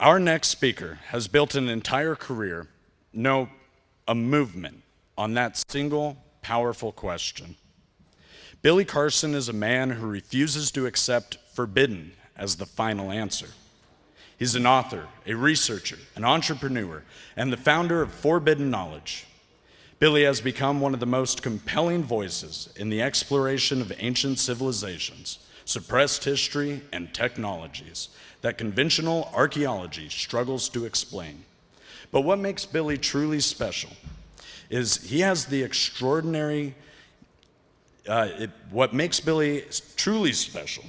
Our next speaker has built an entire career, no, a movement, on that single powerful question. Billy Carson is a man who refuses to accept forbidden as the final answer. He's an author, a researcher, an entrepreneur, and the founder of Forbidden Knowledge. Billy has become one of the most compelling voices in the exploration of ancient civilizations, suppressed history, and technologies that conventional archaeology struggles to explain. But what makes Billy truly special is he has the extraordinary, what makes Billy truly special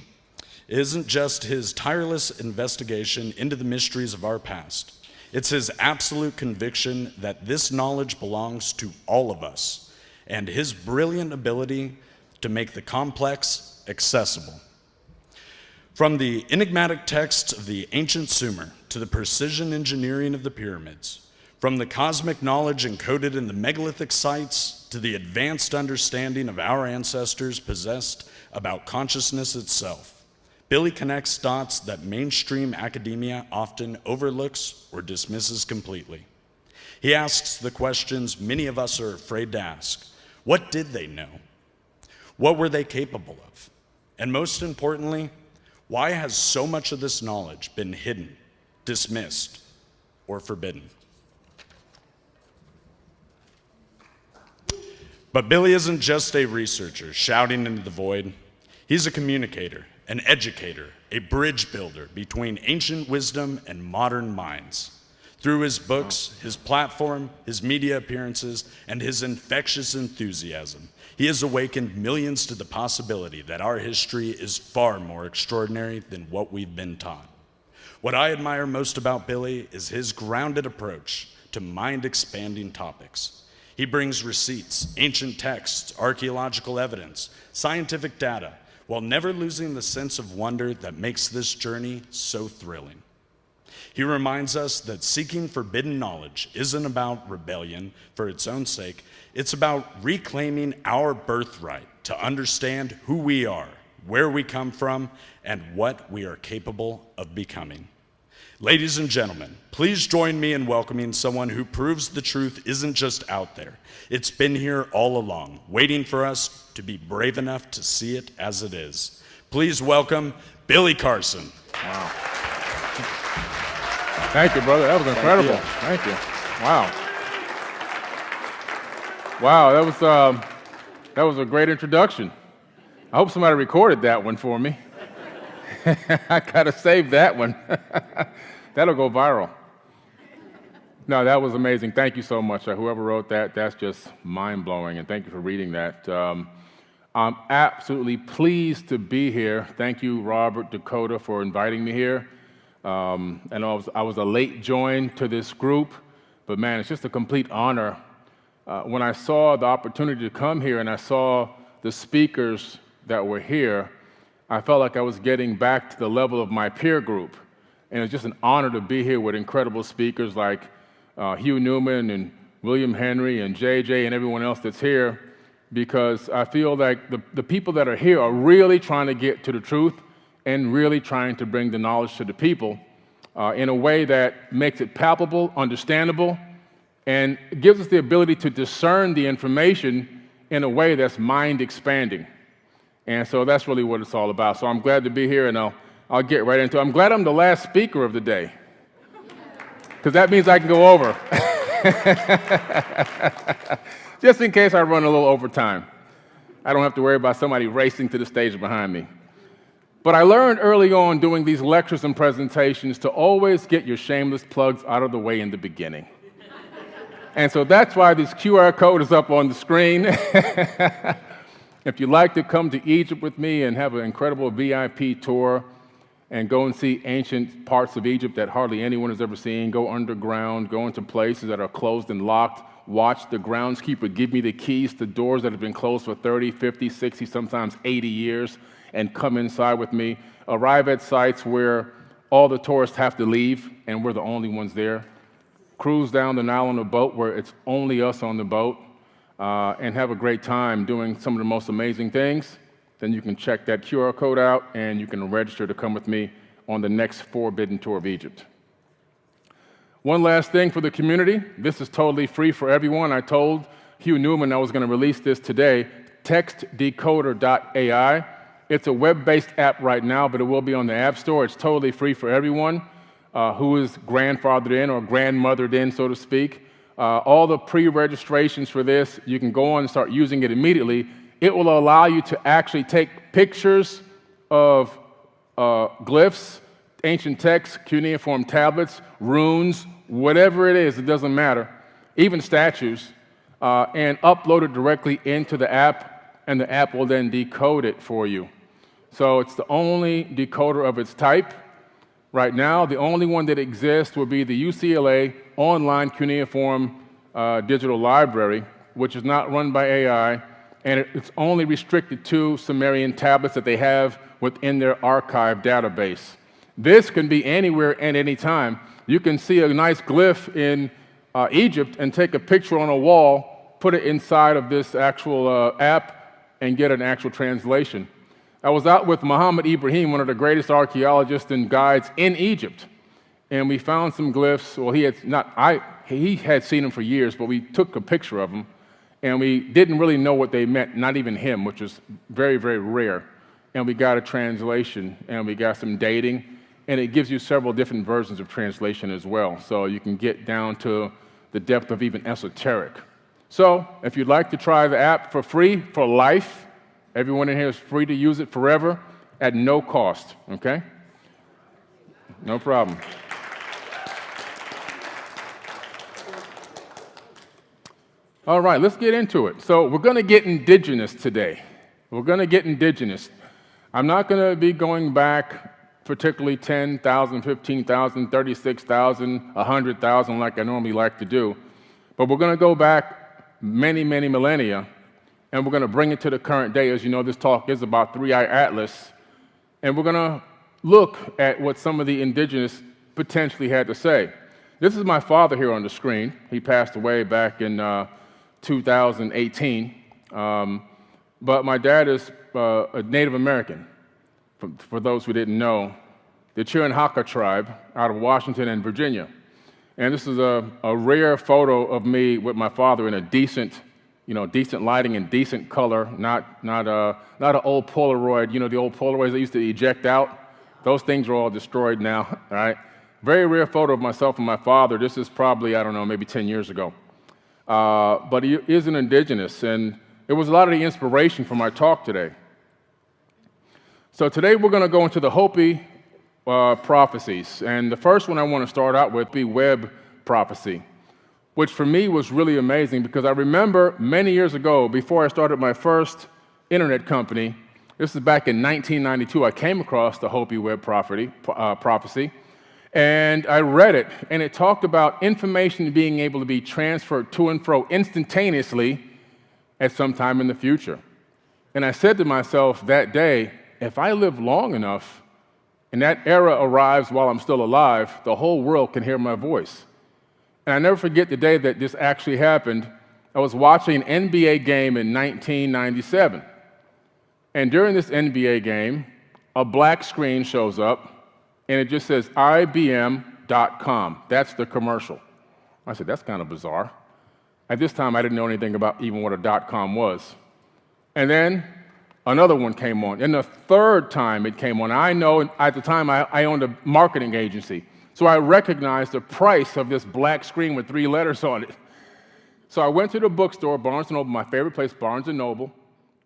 isn't just his tireless investigation into the mysteries of our past. It's his absolute conviction that this knowledge belongs to all of us, and his brilliant ability to make the complex accessible. From the enigmatic texts of the ancient Sumer to the precision engineering of the pyramids, from the cosmic knowledge encoded in the megalithic sites to the advanced understanding of our ancestors possessed about consciousness itself, Billy connects dots that mainstream academia often overlooks or dismisses completely. He asks the questions many of us are afraid to ask. What did they know? What were they capable of? And most importantly, why has so much of this knowledge been hidden, dismissed, or forbidden? But Billy isn't just a researcher shouting into the void. He's a communicator, an educator, a bridge builder between ancient wisdom and modern minds. Through his books, his platform, his media appearances, and his infectious enthusiasm, he has awakened millions to the possibility that our history is far more extraordinary than what we've been taught. What I admire most about Billy is his grounded approach to mind-expanding topics. He brings receipts, ancient texts, archaeological evidence, scientific data, while never losing the sense of wonder that makes this journey so thrilling. He reminds us that seeking forbidden knowledge isn't about rebellion for its own sake. It's about reclaiming our birthright to understand who we are, where we come from, and what we are capable of becoming. Ladies and gentlemen, please join me in welcoming someone who proves the truth isn't just out there. It's been here all along, waiting for us to be brave enough to see it as it is. Please welcome Billy Carson. Wow. Thank you, brother. That was incredible. Thank you. Wow. Wow, that was a great introduction. I hope somebody recorded that one for me. I gotta save that one. That'll go viral. No, that was amazing. Thank you so much. Whoever wrote that, that's just mind-blowing, and thank you for reading that. I'm absolutely pleased to be here. Thank you, Robert, Dakota, for inviting me here. And I was a late join to this group, but man, it's just a complete honor. When I saw the opportunity to come here and I saw the speakers that were here, I felt like I was getting back to the level of my peer group. And it's just an honor to be here with incredible speakers like Hugh Newman and William Henry and JJ and everyone else that's here, because I feel like the people that are here are really trying to get to the truth and really trying to bring the knowledge to the people in a way that makes it palpable, understandable, and gives us the ability to discern the information in a way that's mind-expanding. And so that's really what it's all about. So I'm glad to be here, and I'll get right into it. I'm glad I'm the last speaker of the day, because that means I can go over. Just in case I run a little over time. I don't have to worry about somebody racing to the stage behind me. But I learned early on doing these lectures and presentations to always get your shameless plugs out of the way in the beginning. And so that's why this QR code is up on the screen. If you'd like to come to Egypt with me and have an incredible VIP tour and go and see ancient parts of Egypt that hardly anyone has ever seen, go underground, go into places that are closed and locked, watch the groundskeeper give me the keys to doors that have been closed for 30, 50, 60, sometimes 80 years, and come inside with me, arrive at sites where all the tourists have to leave and we're the only ones there, cruise down the Nile on a boat where it's only us on the boat, and have a great time doing some of the most amazing things. Then you can check that QR code out and you can register to come with me on the next Forbidden Tour of Egypt. One last thing for the community. This is totally free for everyone. I told Hugh Newman I was going to release this today, textdecoder.ai. It's a web-based app right now, but it will be on the App Store. It's totally free for everyone who is grandfathered in or grandmothered in, so to speak. All the pre-registrations for this, you can go on and start using it immediately. It will allow you to actually take pictures of glyphs, ancient texts, cuneiform tablets, runes, whatever it is, it doesn't matter, even statues, and upload it directly into the app, and the app will then decode it for you. So it's the only decoder of its type. Right now, the only one that exists will be the UCLA online cuneiform digital library, which is not run by AI, and it's only restricted to Sumerian tablets that they have within their archive database. This can be anywhere at any time. You can see a nice glyph in Egypt and take a picture on a wall, put it inside of this actual app, and get an actual translation. I was out with Muhammad Ibrahim, one of the greatest archaeologists and guides in Egypt, and we found some glyphs. Well, he had seen them for years, but we took a picture of them, and we didn't really know what they meant, not even him, which was very, very rare. And we got a translation, and we got some dating, and it gives you several different versions of translation as well, so you can get down to the depth of even esoteric. So if you'd like to try the app for free, for life, everyone in here is free to use it forever at no cost, okay? No problem. All right, let's get into it. So we're going to get indigenous today. We're going to get indigenous. I'm not going to be going back particularly 10,000, 15,000, 36,000, 100,000 like I normally like to do, but we're going to go back many, many millennia, and we're going to bring it to the current day. As you know, this talk is about Three-Eye Atlas, and we're going to look at what some of the indigenous potentially had to say. This is my father here on the screen. He passed away back in 2018, but my dad is a Native American. For those who didn't know, the Chiricahua tribe out of Washington and Virginia. And this is a rare photo of me with my father in a decent lighting and decent color, not an old Polaroid, the old Polaroids they used to eject out. Those things are all destroyed now, all right? Very rare photo of myself and my father. This is probably, I don't know, maybe 10 years ago. But he is an indigenous, and it was a lot of the inspiration for my talk today. So today we're going to go into the Hopi prophecies, and the first one I want to start out with be web prophecy, which for me was really amazing because I remember many years ago, before I started my first internet company, this is back in 1992, I came across the Hopi web prophecy, and I read it, and it talked about information being able to be transferred to and fro instantaneously at some time in the future. And I said to myself that day, if I live long enough and that era arrives while I'm still alive, the whole world can hear my voice. And I never forget the day that this actually happened. I was watching an NBA game in 1997. And during this NBA game, a black screen shows up, and it just says IBM.com. That's the commercial. I said, that's kind of bizarre. At this time, I didn't know anything about even what a .com was. And then another one came on. And the third time it came on, I know at the time I owned a marketing agency, so I recognized the price of this black screen with 3 letters on it. So I went to the bookstore, Barnes & Noble, my favorite place, Barnes & Noble,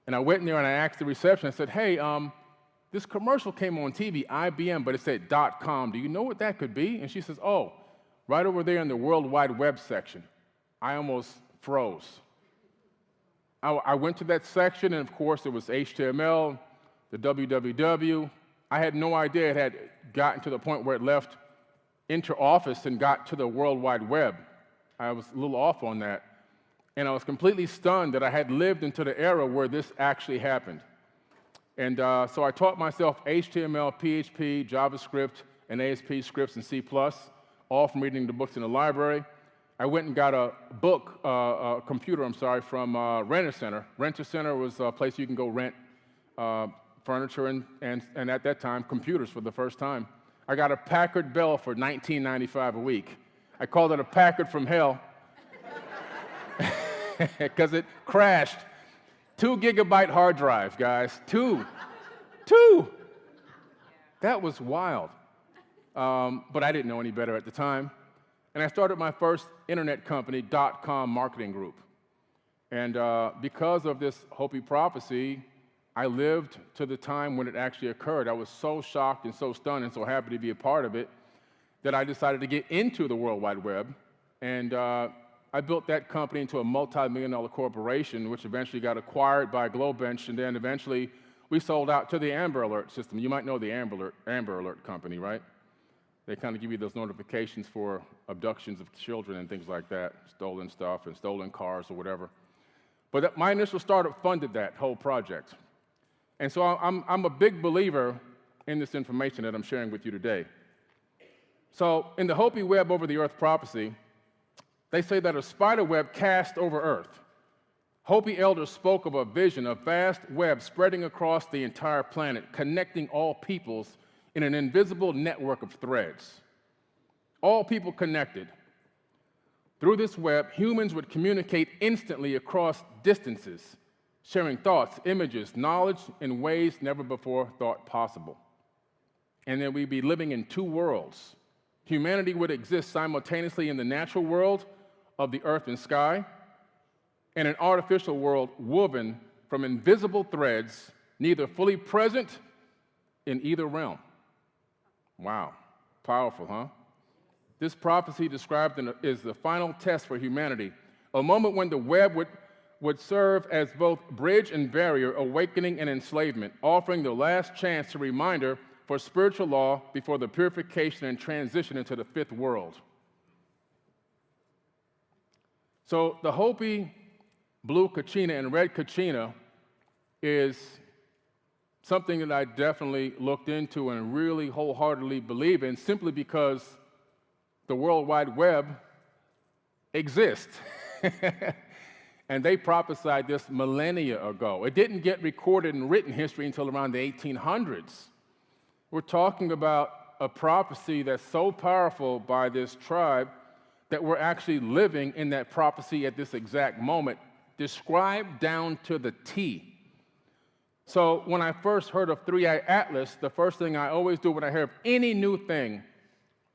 and I went in there and I asked the receptionist, I said, hey, this commercial came on TV, IBM, but it said .com. Do you know what that could be? And she says, oh, right over there in the World Wide Web section. I almost froze. I went to that section, and of course, it was HTML, the www. I had no idea it had gotten to the point where it left inter-office and got to the World Wide Web. I was a little off on that. And I was completely stunned that I had lived into the era where this actually happened. And so I taught myself HTML, PHP, JavaScript, and ASP scripts and C++, all from reading the books in the library. I went and got a computer from Rent-A-Center. Rent-A-Center was a place you can go rent furniture and at that time, computers for the first time. I got a Packard Bell for $19.95 a week. I called it a packet from hell because it crashed. 2 gigabyte hard drive, guys. Two. That was wild. But I didn't know any better at the time. And I started my first internet company, .com marketing group. And because of this Hopi prophecy, I lived to the time when it actually occurred. I was so shocked and so stunned and so happy to be a part of it that I decided to get into the World Wide Web. And I built that company into a multi-million-dollar corporation, which eventually got acquired by Globench, and then eventually we sold out to the Amber Alert system. You might know the Amber Alert company, right? They kind of give you those notifications for abductions of children and things like that, stolen stuff and stolen cars or whatever. But my initial startup funded that whole project. And so I'm a big believer in this information that I'm sharing with you today. So in the Hopi web over the earth prophecy, they say that a spider web cast over earth. Hopi elders spoke of a vision, a vast web spreading across the entire planet, connecting all peoples in an invisible network of threads. All people connected. Through this web, humans would communicate instantly across distances, sharing thoughts, images, knowledge in ways never before thought possible. And then we'd be living in two worlds. Humanity would exist simultaneously in the natural world of the earth and sky, and an artificial world woven from invisible threads, neither fully present in either realm. Wow, powerful, huh? This prophecy described is the final test for humanity, a moment when the web would serve as both bridge and barrier, awakening and enslavement, offering the last chance to reminder for spiritual law before the purification and transition into the fifth world. So the Hopi blue kachina and red kachina is something that I definitely looked into and really wholeheartedly believe in, simply because the World Wide Web exists. And they prophesied this millennia ago. It didn't get recorded in written history until around the 1800s. We're talking about a prophecy that's so powerful by this tribe that we're actually living in that prophecy at this exact moment, described down to the T. So when I first heard of Three-Eye Atlas, the first thing I always do when I hear of any new thing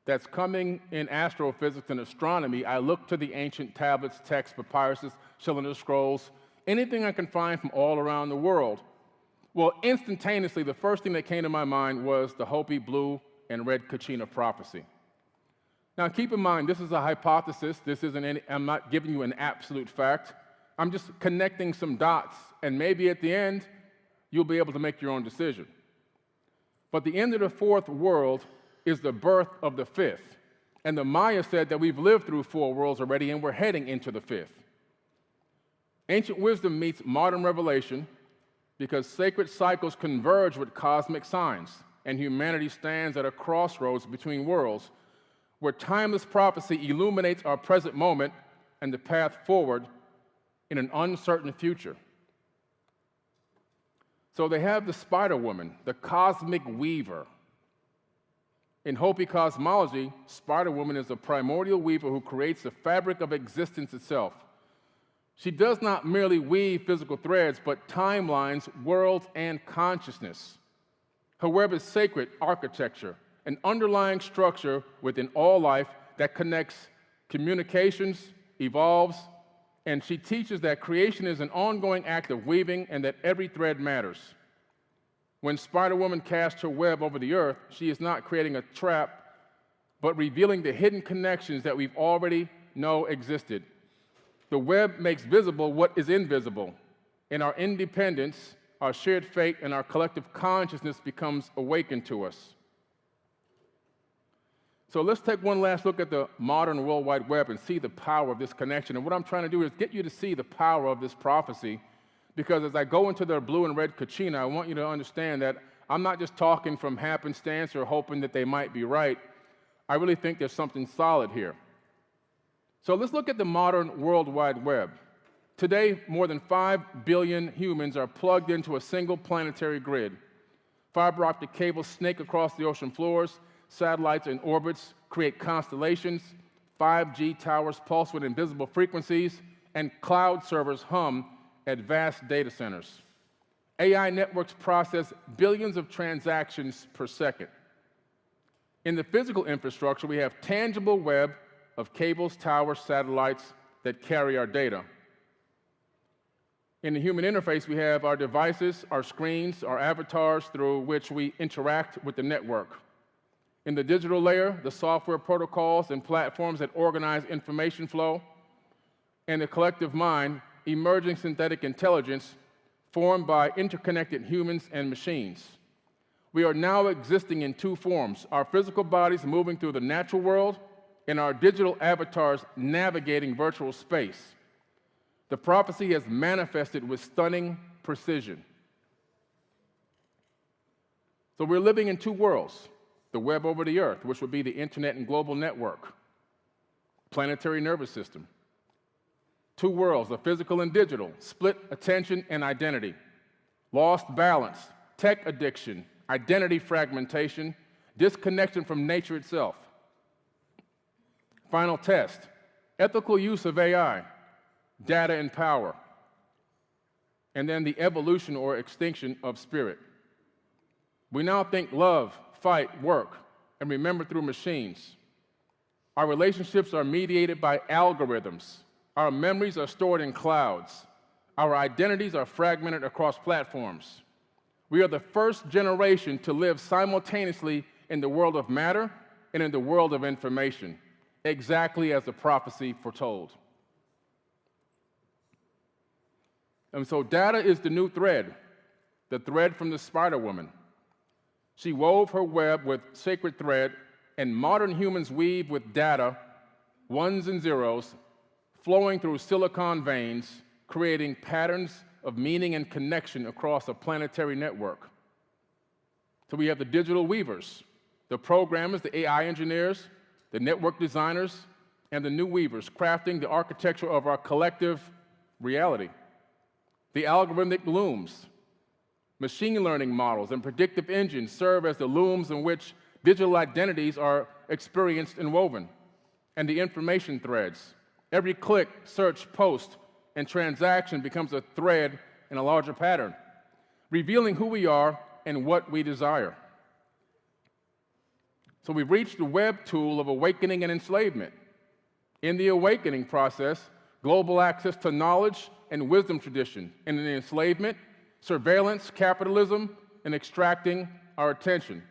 that's coming in astrophysics and astronomy, I look to the ancient tablets, texts, papyruses, cylinder scrolls, anything I can find from all around the world. Well, instantaneously, the first thing that came to my mind was the Hopi blue and red kachina prophecy. Now, keep in mind, this is a hypothesis. This isn't any, I'm not giving you an absolute fact. I'm just connecting some dots, and maybe at the end, you'll be able to make your own decision. But the end of the fourth world is the birth of the fifth. And the Maya said that we've lived through 4 worlds already, and we're heading into the fifth. Ancient wisdom meets modern revelation because sacred cycles converge with cosmic signs, and humanity stands at a crossroads between worlds where timeless prophecy illuminates our present moment and the path forward in an uncertain future. So they have the spider woman, the cosmic weaver. In Hopi cosmology, spider woman is a primordial weaver who creates the fabric of existence itself. She does not merely weave physical threads, but timelines, worlds, and consciousness. Her web is sacred architecture, an underlying structure within all life that connects communications, evolves, and she teaches that creation is an ongoing act of weaving and that every thread matters. When Spider-Woman casts her web over the earth, she is not creating a trap, but revealing the hidden connections that we've already know existed. The web makes visible what is invisible. In our independence, our shared fate, and our collective consciousness becomes awakened to us. So let's take one last look at the modern World Wide Web and see the power of this connection. And what I'm trying to do is get you to see the power of this prophecy, because as I go into the blue and red kachina, I want you to understand that I'm not just talking from happenstance or hoping that they might be right. I really think there's something solid here. So let's look at the modern World Wide Web. Today, more than 5 billion humans are plugged into a single planetary grid. Fiber optic cables snake across the ocean floors, satellites and orbits create constellations, 5G towers pulse with invisible frequencies, and cloud servers hum at vast data centers. AI networks process billions of transactions per second. In the physical infrastructure, we have tangible web of cables, towers, satellites that carry our data. In the human interface, we have our devices, our screens, our avatars through which we interact with the network. In the digital layer, the software protocols and platforms that organize information flow. And the collective mind, emerging synthetic intelligence formed by interconnected humans and machines. We are now existing in two forms, our physical bodies moving through the natural world and our digital avatars navigating virtual space. The prophecy has manifested with stunning precision. So we're living in two worlds, the web over the earth, which would be the internet and global network, planetary nervous system. Two worlds, the physical and digital, split attention and identity, lost balance, tech addiction, identity fragmentation, disconnection from nature itself. Final test, ethical use of AI, data and power, and then the evolution or extinction of spirit. We now think love, fight, work, and remember through machines. Our relationships are mediated by algorithms. Our memories are stored in clouds. Our identities are fragmented across platforms. We are the first generation to live simultaneously in the world of matter and in the world of information, exactly as the prophecy foretold. And so data is the new thread, the thread from the Spider Woman. She wove her web with sacred thread, and modern humans weave with data, ones and zeros, flowing through silicon veins, creating patterns of meaning and connection across a planetary network. So we have the digital weavers, the programmers, the AI engineers, the network designers, and the new weavers crafting the architecture of our collective reality. The algorithmic looms, machine learning models, and predictive engines serve as the looms in which digital identities are experienced and woven, and the information threads. Every click, search, post, and transaction becomes a thread in a larger pattern, revealing who we are and what we desire. So we've reached the web tool of awakening and enslavement. In the awakening process, global access to knowledge and wisdom tradition, and in the enslavement, surveillance, capitalism, and extracting our attention.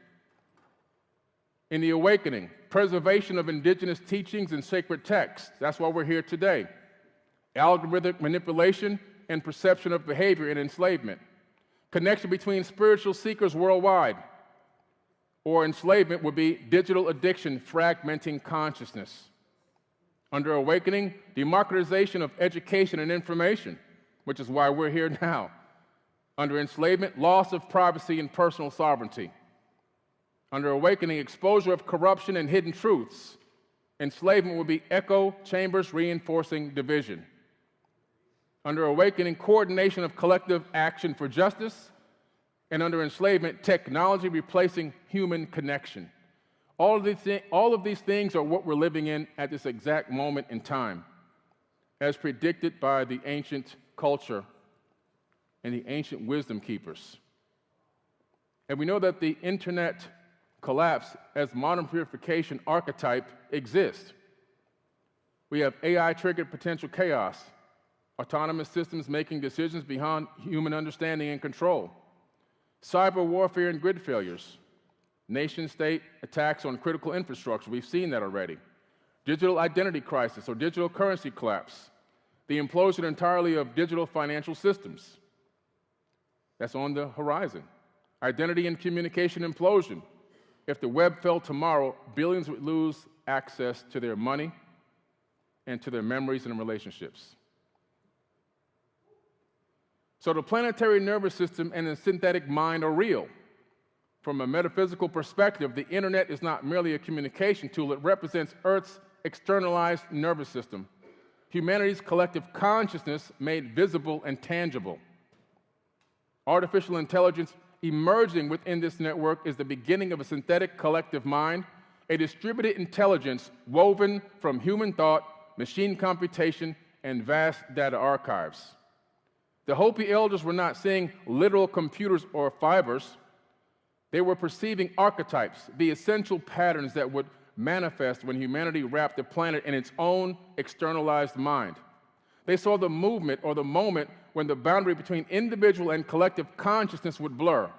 In the awakening, preservation of indigenous teachings and sacred texts. That's why we're here today. Algorithmic manipulation and perception of behavior in enslavement. Connection between spiritual seekers worldwide. Or enslavement would be digital addiction fragmenting consciousness. Under awakening, democratization of education and information, which is why we're here now. Under enslavement, loss of privacy and personal sovereignty. Under awakening, exposure of corruption and hidden truths. Enslavement would be echo chambers reinforcing division. Under awakening, coordination of collective action for justice. And under enslavement, technology replacing human connection. All of these things are what we're living in at this exact moment in time, as predicted by the ancient culture and the ancient wisdom keepers. And we know that the internet collapse as modern purification archetype exists. We have AI-triggered potential chaos, autonomous systems making decisions beyond human understanding and control, cyber warfare and grid failures, nation-state attacks on critical infrastructure, we've seen that already, digital identity crisis or digital currency collapse, the implosion entirely of digital financial systems. That's on the horizon. Identity and communication implosion. If the web fell tomorrow, billions would lose access to their money and to their memories and relationships. So the planetary nervous system and the synthetic mind are real. From a metaphysical perspective, the internet is not merely a communication tool, it represents Earth's externalized nervous system, humanity's collective consciousness made visible and tangible. Artificial intelligence emerging within this network is the beginning of a synthetic collective mind, a distributed intelligence woven from human thought, machine computation, and vast data archives. The Hopi elders were not seeing literal computers or fibers. They were perceiving archetypes, the essential patterns that would manifest when humanity wrapped the planet in its own externalized mind. They saw the movement or the moment when the boundary between individual and collective consciousness would blur,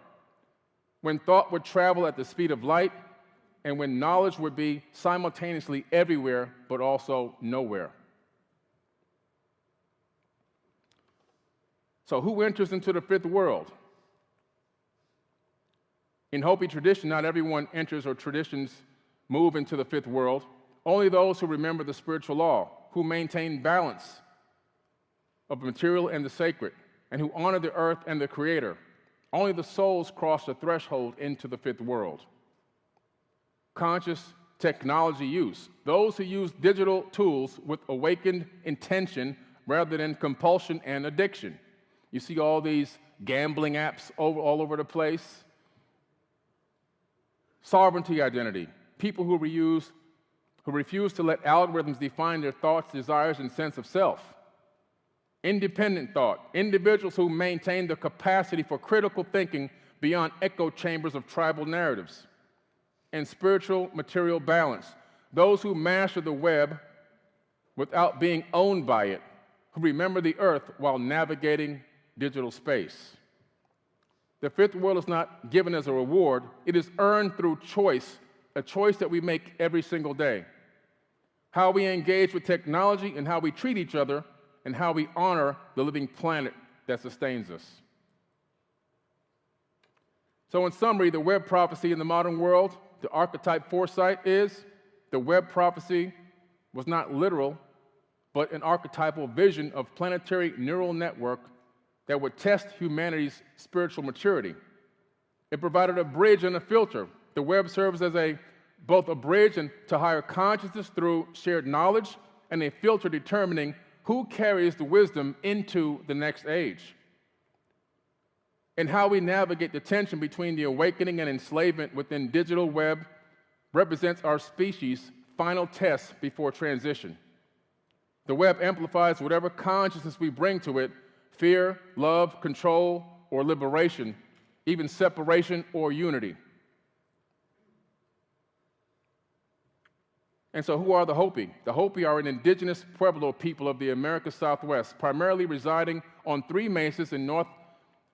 when thought would travel at the speed of light, and when knowledge would be simultaneously everywhere but also nowhere. So who enters into the fifth world? In Hopi tradition, not everyone enters or traditions move into the fifth world. Only those who remember the spiritual law, who maintain balance of the material and the sacred, and who honor the earth and the Creator. Only the souls cross the threshold into the fifth world. Conscious technology use. Those who use digital tools with awakened intention rather than compulsion and addiction. You see all these gambling apps all over the place. Sovereignty identity. People who refuse to let algorithms define their thoughts, desires, and sense of self. Independent thought. Individuals who maintain the capacity for critical thinking beyond echo chambers of tribal narratives. And spiritual material balance. Those who master the web without being owned by it, who remember the earth while navigating digital space. The fifth world is not given as a reward, it is earned through choice, a choice that we make every single day. How we engage with technology and how we treat each other and how we honor the living planet that sustains us. So in summary, the web prophecy in the modern world, the archetype foresight is, the web prophecy was not literal, but an archetypal vision of planetary neural network that would test humanity's spiritual maturity. It provided a bridge and a filter. The web serves as both a bridge and to higher consciousness through shared knowledge, and a filter determining who carries the wisdom into the next age. And how we navigate the tension between the awakening and enslavement within digital web represents our species' final test before transition. The web amplifies whatever consciousness we bring to it: fear, love, control, or liberation, even separation or unity. And so who are the Hopi? The Hopi are an indigenous Pueblo people of the American Southwest, primarily residing on 3 mesas in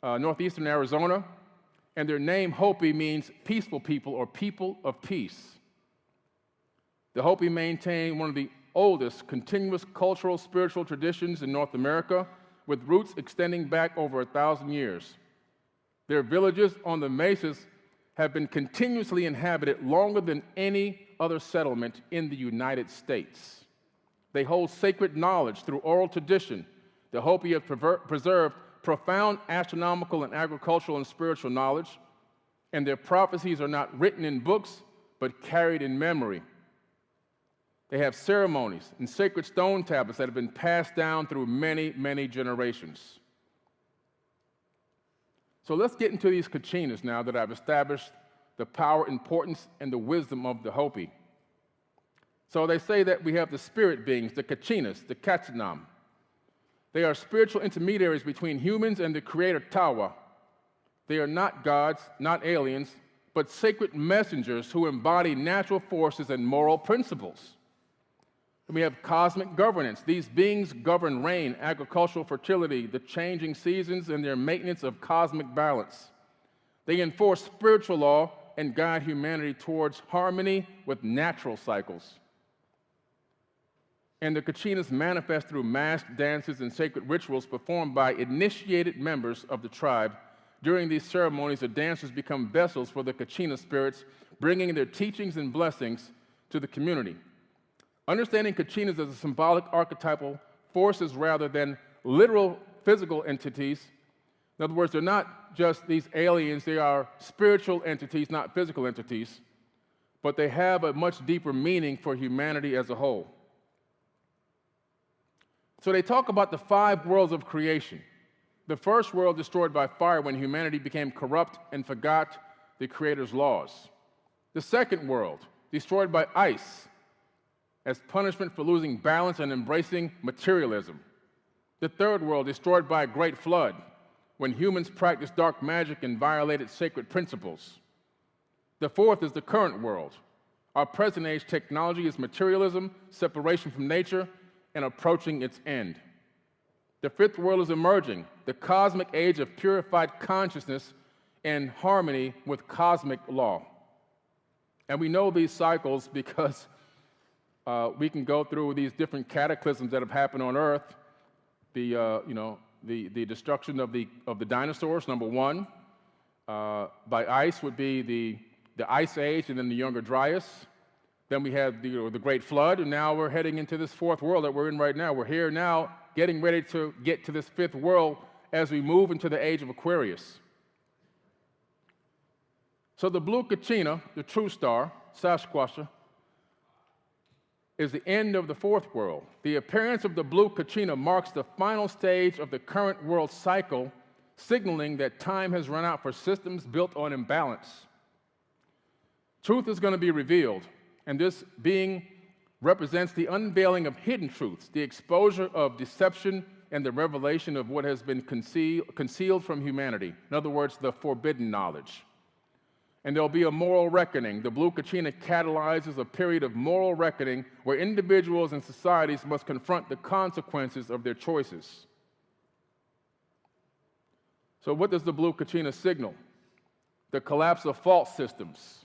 northeastern Arizona, and their name Hopi means peaceful people or people of peace. The Hopi maintain one of the oldest continuous cultural spiritual traditions in North America, with roots extending back over 1,000 years. Their villages on the mesas have been continuously inhabited longer than any other settlement in the United States. They hold sacred knowledge through oral tradition. The Hopi have preserved profound astronomical and agricultural and spiritual knowledge, and their prophecies are not written in books, but carried in memory. They have ceremonies and sacred stone tablets that have been passed down through many, many generations. So let's get into these kachinas now that I've established the power, importance, and the wisdom of the Hopi. So they say that we have the spirit beings, the kachinas, the katsanam. They are spiritual intermediaries between humans and the creator Tawa. They are not gods, not aliens, but sacred messengers who embody natural forces and moral principles. We have cosmic governance. These beings govern rain, agricultural fertility, the changing seasons, and their maintenance of cosmic balance. They enforce spiritual law and guide humanity towards harmony with natural cycles. And the kachinas manifest through masked dances and sacred rituals performed by initiated members of the tribe. During these ceremonies, the dancers become vessels for the kachina spirits, bringing their teachings and blessings to the community. Understanding kachinas as a symbolic archetypal forces rather than literal physical entities. In other words, they're not just these aliens, they are spiritual entities, not physical entities, but they have a much deeper meaning for humanity as a whole. So they talk about the 5 worlds of creation. The first world destroyed by fire when humanity became corrupt and forgot the Creator's laws. The second world, destroyed by ice as punishment for losing balance and embracing materialism. The third world destroyed by a great flood when humans practiced dark magic and violated sacred principles. The fourth is the current world. Our present age technology is materialism, separation from nature, and approaching its end. The fifth world is emerging, the cosmic age of purified consciousness and harmony with cosmic law. And we know these cycles because we can go through these different cataclysms that have happened on Earth. The destruction of the dinosaurs, number one, by ice would be the Ice Age and then the Younger Dryas. Then we had the Great Flood, and now we're heading into this fourth world that we're in right now. We're here now, getting ready to get to this fifth world as we move into the age of Aquarius. So the blue Kachina, the true star, Sasquatch, is the end of the fourth world. The appearance of the blue Kachina marks the final stage of the current world cycle, signaling that time has run out for systems built on imbalance. Truth is going to be revealed, and this being represents the unveiling of hidden truths, the exposure of deception, and the revelation of what has been concealed from humanity. In other words, the forbidden knowledge. And there'll be a moral reckoning. The blue Kachina catalyzes a period of moral reckoning where individuals and societies must confront the consequences of their choices. So what does the blue Kachina signal? The collapse of false systems.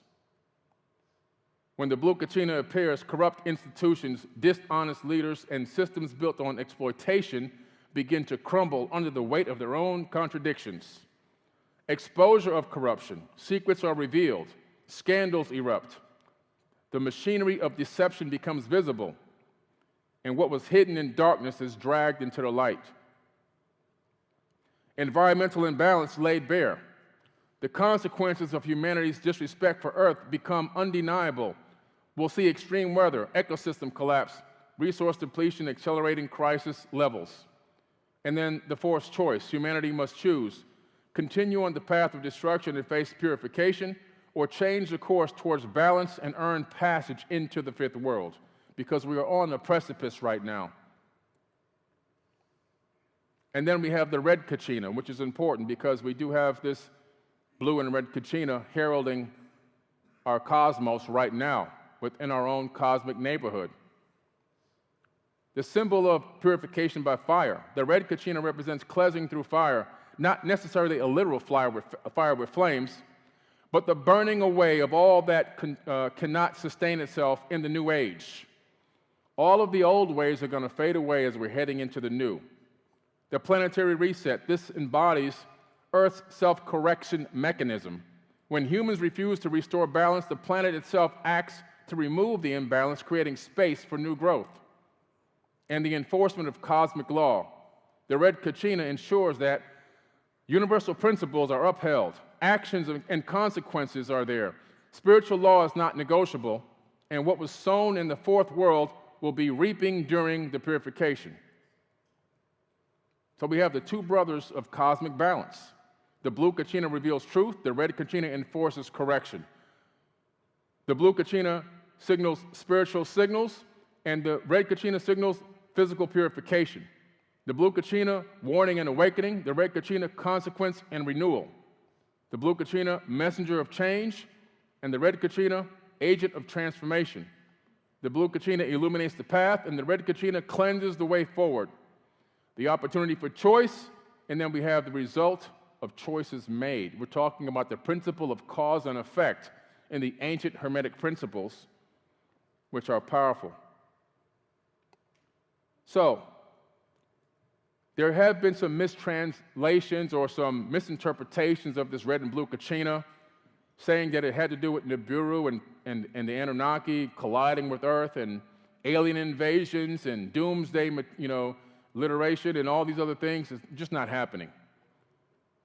When the blue Kachina appears, corrupt institutions, dishonest leaders, and systems built on exploitation begin to crumble under the weight of their own contradictions. Exposure of corruption, secrets are revealed, scandals erupt. The machinery of deception becomes visible, and what was hidden in darkness is dragged into the light. Environmental imbalance laid bare. The consequences of humanity's disrespect for Earth become undeniable. We'll see extreme weather, ecosystem collapse, resource depletion, accelerating crisis levels. And then the forced choice. Humanity must choose: continue on the path of destruction and face purification, or change the course towards balance and earn passage into the fifth world, because we are on the precipice right now. And then we have the red Kachina, which is important because we do have this blue and red Kachina heralding our cosmos right now within our own cosmic neighborhood. The symbol of purification by fire. The red Kachina represents cleansing through fire, not necessarily a literal fire with flames, but the burning away of all that cannot sustain itself in the new age. All of the old ways are going to fade away as we're heading into the new. The planetary reset. This embodies Earth's self-correction mechanism. When humans refuse to restore balance, the planet itself acts to remove the imbalance, creating space for new growth. And the enforcement of cosmic law. The red Kachina ensures that universal principles are upheld, actions and consequences are there. Spiritual law is not negotiable, and what was sown in the fourth world will be reaping during the purification. So we have the two brothers of cosmic balance. The blue Kachina reveals truth, the red Kachina enforces correction. The blue Kachina signals spiritual signals, and the red Kachina signals physical purification. The blue Kachina, warning and awakening. The red Kachina, consequence and renewal. The blue Kachina, messenger of change. And the red Kachina, agent of transformation. The blue Kachina illuminates the path, and the red Kachina cleanses the way forward. The opportunity for choice, and then we have the result of choices made. We're talking about the principle of cause and effect in the ancient Hermetic principles, which are powerful. So, there have been some mistranslations or some misinterpretations of this red and blue Kachina, saying that it had to do with Nibiru and the Anunnaki colliding with Earth and alien invasions and doomsday, literation and all these other things. Is just not happening.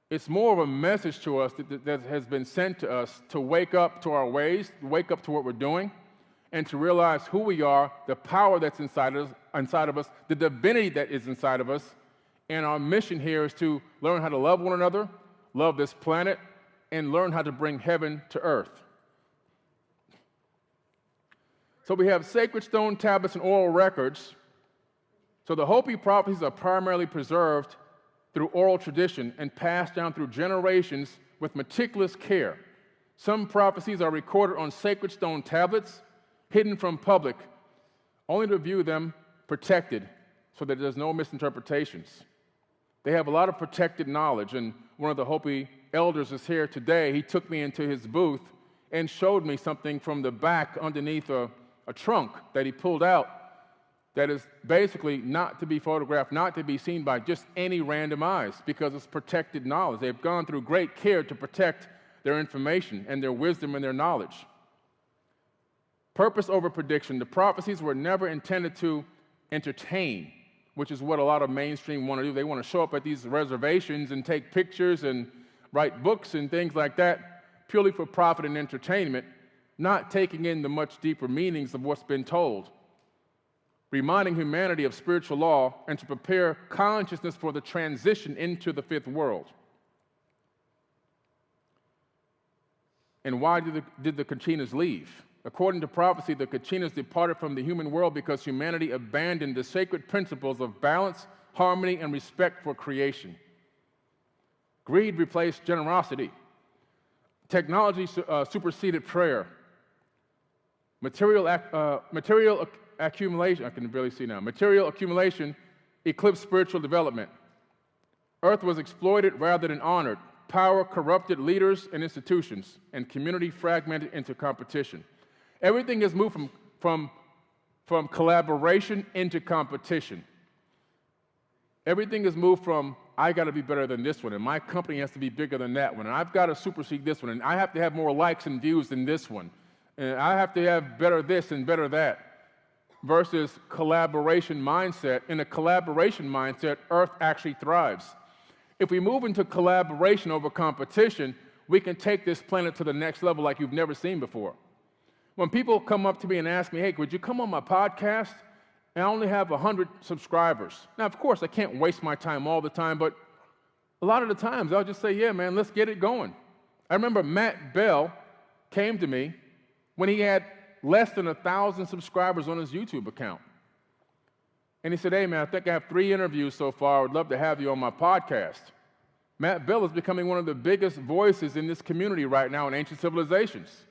It's more of a message to us that has been sent to us to wake up to our ways, wake up to what we're doing, and to realize who we are, the power that's inside of us, the divinity that is inside of us. And our mission here is to learn how to love one another, love this planet, and learn how to bring heaven to earth. So we have sacred stone tablets and oral records. So the Hopi prophecies are primarily preserved through oral tradition and passed down through generations with meticulous care. Some prophecies are recorded on sacred stone tablets, hidden from public, only to view them protected so that there's no misinterpretations. They have a lot of protected knowledge, and one of the Hopi elders is here today. He took me into his booth and showed me something from the back underneath a trunk that he pulled out that is basically not to be photographed, not to be seen by just any random eyes, because it's protected knowledge. They've gone through great care to protect their information and their wisdom and their knowledge. Purpose over prediction. The prophecies were never intended to entertain, which is what a lot of mainstream want to do. They want to show up at these reservations and take pictures and write books and things like that purely for profit and entertainment, not taking in the much deeper meanings of what's been told, reminding humanity of spiritual law and to prepare consciousness for the transition into the fifth world. And why did the Kachinas leave? According to prophecy, the Kachinas departed from the human world because humanity abandoned the sacred principles of balance, harmony, and respect for creation. Greed replaced generosity. Technology superseded prayer. Material accumulation, I can barely see now. Material accumulation eclipsed spiritual development. Earth was exploited rather than honored. Power corrupted leaders and institutions, and community fragmented into competition. Everything has moved from collaboration into competition. Everything has moved from, I got to be better than this one, and my company has to be bigger than that one, and I've got to supersede this one, and I have to have more likes and views than this one, and I have to have better this and better that, versus collaboration mindset. In a collaboration mindset, Earth actually thrives. If we move into collaboration over competition, we can take this planet to the next level like you've never seen before. When people come up to me and ask me, hey, would you come on my podcast? And I only have 100 subscribers. Now, of course, I can't waste my time all the time, but a lot of the times I'll just say, yeah, man, let's get it going. I remember Matt Bell came to me when he had less than 1,000 subscribers on his YouTube account. And he said, hey, man, I think I have 3 interviews so far. I would love to have you on my podcast. Matt Bell is becoming one of the biggest voices in this community right now in ancient civilizations.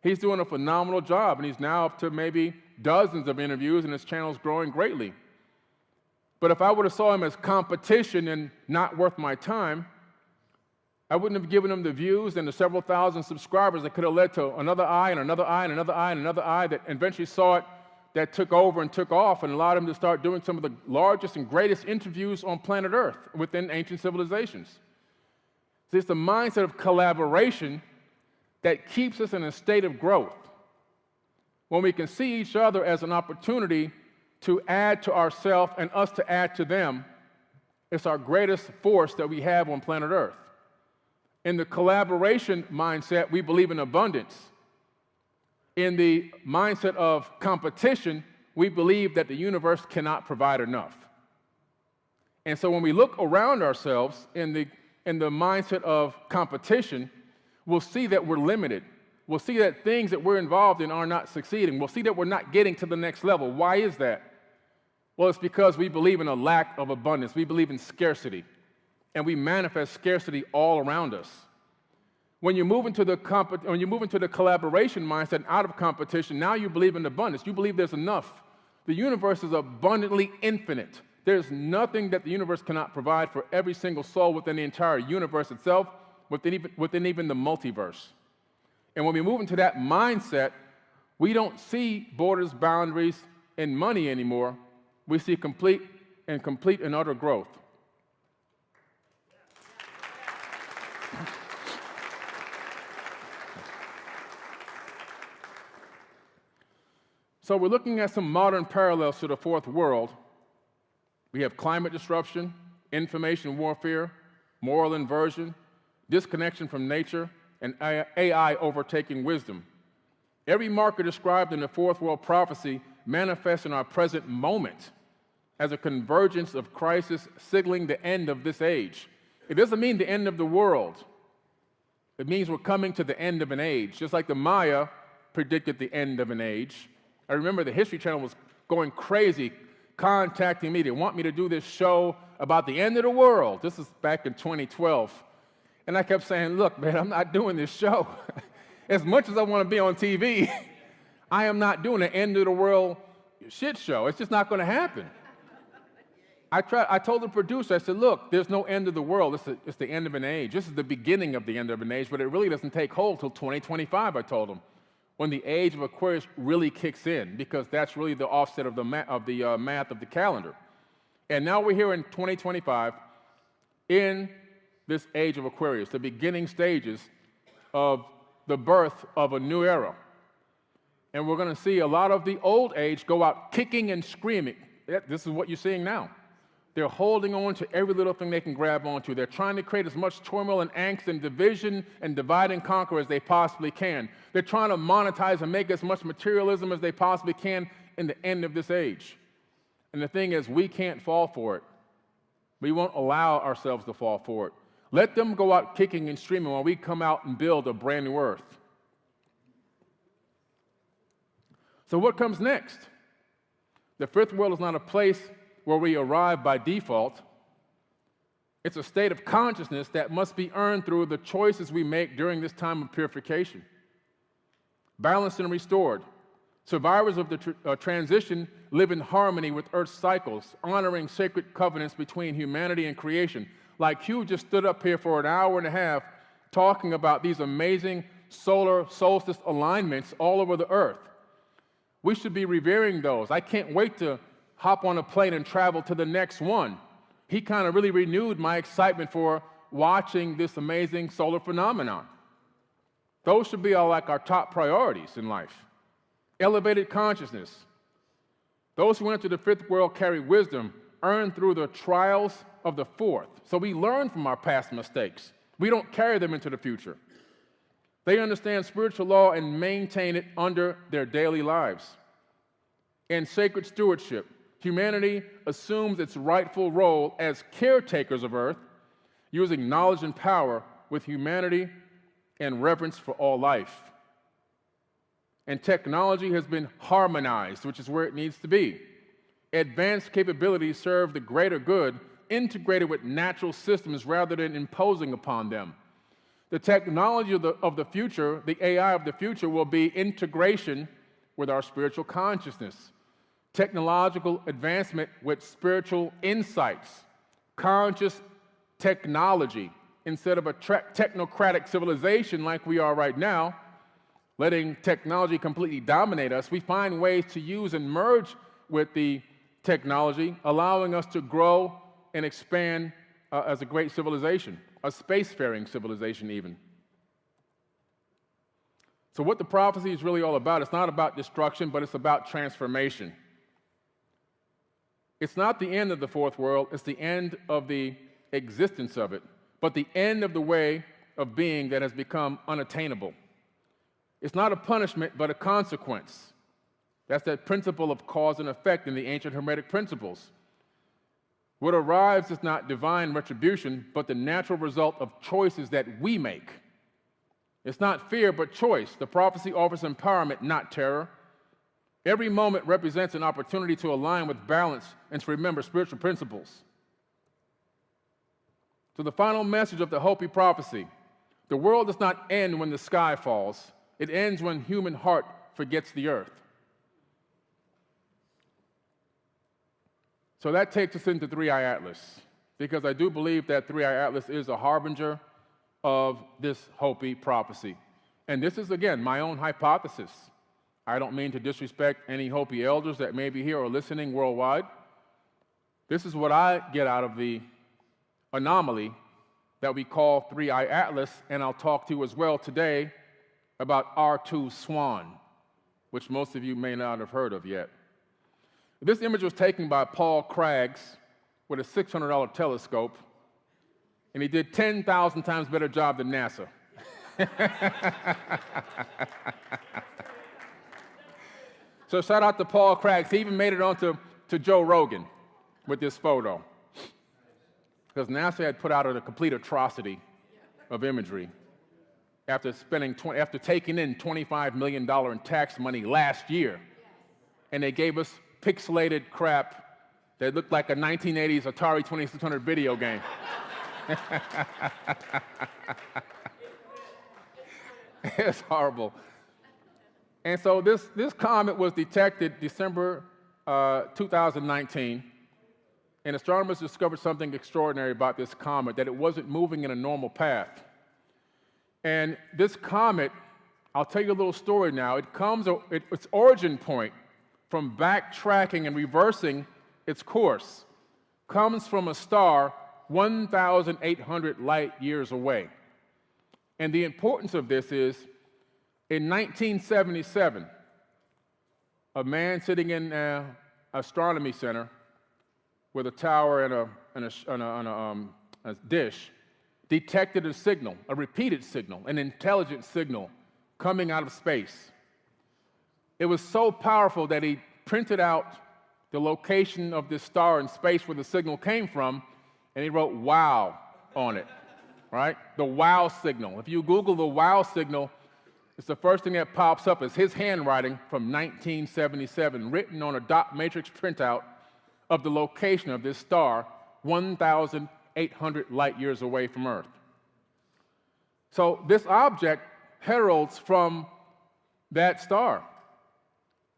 He's doing a phenomenal job, and he's now up to maybe dozens of interviews, and his channel's growing greatly. But if I would have saw him as competition and not worth my time, I wouldn't have given him the views and the several thousand subscribers that could have led to another eye and another eye and another eye and another eye that eventually saw it, that took over and took off and allowed him to start doing some of the largest and greatest interviews on planet Earth within ancient civilizations. So it's the mindset of collaboration that keeps us in a state of growth. When we can see each other as an opportunity to add to ourselves and us to add to them, it's our greatest force that we have on planet Earth. In the collaboration mindset, we believe in abundance. In the mindset of competition, we believe that the universe cannot provide enough. And so when we look around ourselves in the mindset of competition, we'll see that we're limited. We'll see that things that we're involved in are not succeeding. We'll see that we're not getting to the next level. Why is that? Well, it's because we believe in a lack of abundance. We believe in scarcity. And we manifest scarcity all around us. When you move into the collaboration mindset out of competition, now you believe in abundance. You believe there's enough. The universe is abundantly infinite. There's nothing that the universe cannot provide for every single soul within the entire universe itself, within even the multiverse. And when we move into that mindset, we don't see borders, boundaries, and money anymore. We see complete and utter growth. So we're looking at some modern parallels to the fourth world. We have climate disruption, information warfare, moral inversion, disconnection from nature, and AI overtaking wisdom. Every marker described in the fourth world prophecy manifests in our present moment as a convergence of crisis signaling the end of this age. It doesn't mean the end of the world. It means we're coming to the end of an age. Just like the Maya predicted the end of an age. I remember the History Channel was going crazy, contacting me. They want me to do this show about the end of the world. This is back in 2012. And I kept saying, look, man, I'm not doing this show. As much as I want to be on TV, I am not doing an end of the world shit show. It's just not going to happen. I told the producer, I said, look, there's no end of the world. It's the end of an age. This is the beginning of the end of an age, but it really doesn't take hold till 2025, I told him, when the age of Aquarius really kicks in, because that's really the offset of the math of the calendar. And now we're here in 2025 in this age of Aquarius, the beginning stages of the birth of a new era. And we're going to see a lot of the old age go out kicking and screaming. This is what you're seeing now. They're holding on to every little thing they can grab onto. They're trying to create as much turmoil and angst and division and divide and conquer as they possibly can. They're trying to monetize and make as much materialism as they possibly can in the end of this age. And the thing is, we can't fall for it. We won't allow ourselves to fall for it. Let them go out kicking and screaming while we come out and build a brand new earth. So what comes next? The fifth world is not a place where we arrive by default. It's a state of consciousness that must be earned through the choices we make during this time of purification. Balanced and restored, survivors of the transition live in harmony with Earth's cycles, honoring sacred covenants between humanity and creation. Like Hugh just stood up here for an hour and a half talking about these amazing solar solstice alignments all over the Earth. We should be revering those. I can't wait to hop on a plane and travel to the next one. He kind of really renewed my excitement for watching this amazing solar phenomenon. Those should be our top priorities in life. Elevated consciousness. Those who enter the fifth world carry wisdom earned through the trials of the fourth. So we learn from our past mistakes. We don't carry them into the future. They understand spiritual law and maintain it under their daily lives. And sacred stewardship. Humanity assumes its rightful role as caretakers of Earth, using knowledge and power with humanity and reverence for all life. And technology has been harmonized, which is where it needs to be. Advanced capabilities serve the greater good, integrated with natural systems rather than imposing upon them. The technology of the future, the AI of the future, will be integration with our spiritual consciousness. Technological advancement with spiritual insights, conscious technology, instead of a technocratic civilization like we are right now, letting technology completely dominate us. We find ways to use and merge with the technology, allowing us to grow and expand as a great civilization, a spacefaring civilization even. So what the prophecy is really all about, it's not about destruction, but it's about transformation. It's not the end of the fourth world, it's the end of the existence of it, but the end of the way of being that has become unattainable. It's not a punishment, but a consequence. That's that principle of cause and effect in the ancient Hermetic principles. What arrives is not divine retribution, but the natural result of choices that we make. It's not fear, but choice. The prophecy offers empowerment, not terror. Every moment represents an opportunity to align with balance and to remember spiritual principles. So the final message of the Hopi prophecy: the world does not end when the sky falls. It ends when human heart forgets the earth. So that takes us into Three-Eye Atlas, because I do believe that Three-Eye Atlas is a harbinger of this Hopi prophecy. And this is, again, my own hypothesis. I don't mean to disrespect any Hopi elders that may be here or listening worldwide. This is what I get out of the anomaly that we call Three-Eye Atlas, and I'll talk to you as well today about R2 Swan, which most of you may not have heard of yet. This image was taken by Paul Craggs with a $600 telescope, and he did 10,000 times better job than NASA. So shout out to Paul Craggs. He even made it onto Joe Rogan with this photo, because NASA had put out a complete atrocity of imagery. after taking in $25 million in tax money last year. And they gave us pixelated crap that looked like a 1980s Atari 2600 video game. It's horrible. And so this comet was detected December 2019, and astronomers discovered something extraordinary about this comet, that it wasn't moving in a normal path. And this comet, I'll tell you a little story now. Its origin point from backtracking and reversing its course comes from a star 1,800 light years away. And the importance of this is, in 1977, a man sitting in an astronomy center with a tower and a dish detected a signal, a repeated signal, an intelligent signal coming out of space. It was so powerful that he printed out the location of this star in space where the signal came from, and he wrote "wow" on it, right? The wow signal. If you Google the wow signal, it's the first thing that pops up is his handwriting from 1977, written on a dot matrix printout of the location of this star, 1,800 light years away from Earth. So this object heralds from that star.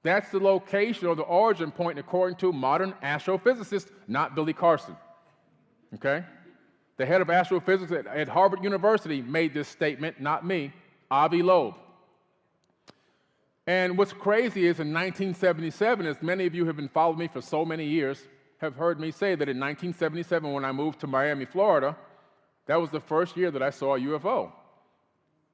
That's the location or the origin point according to modern astrophysicists, not Billy Carson. Okay? The head of astrophysics at Harvard University made this statement, not me, Avi Loeb. And what's crazy is in 1977, as many of you have been following me for so many years, have heard me say that in 1977, when I moved to Miami, Florida, that was the first year that I saw a UFO.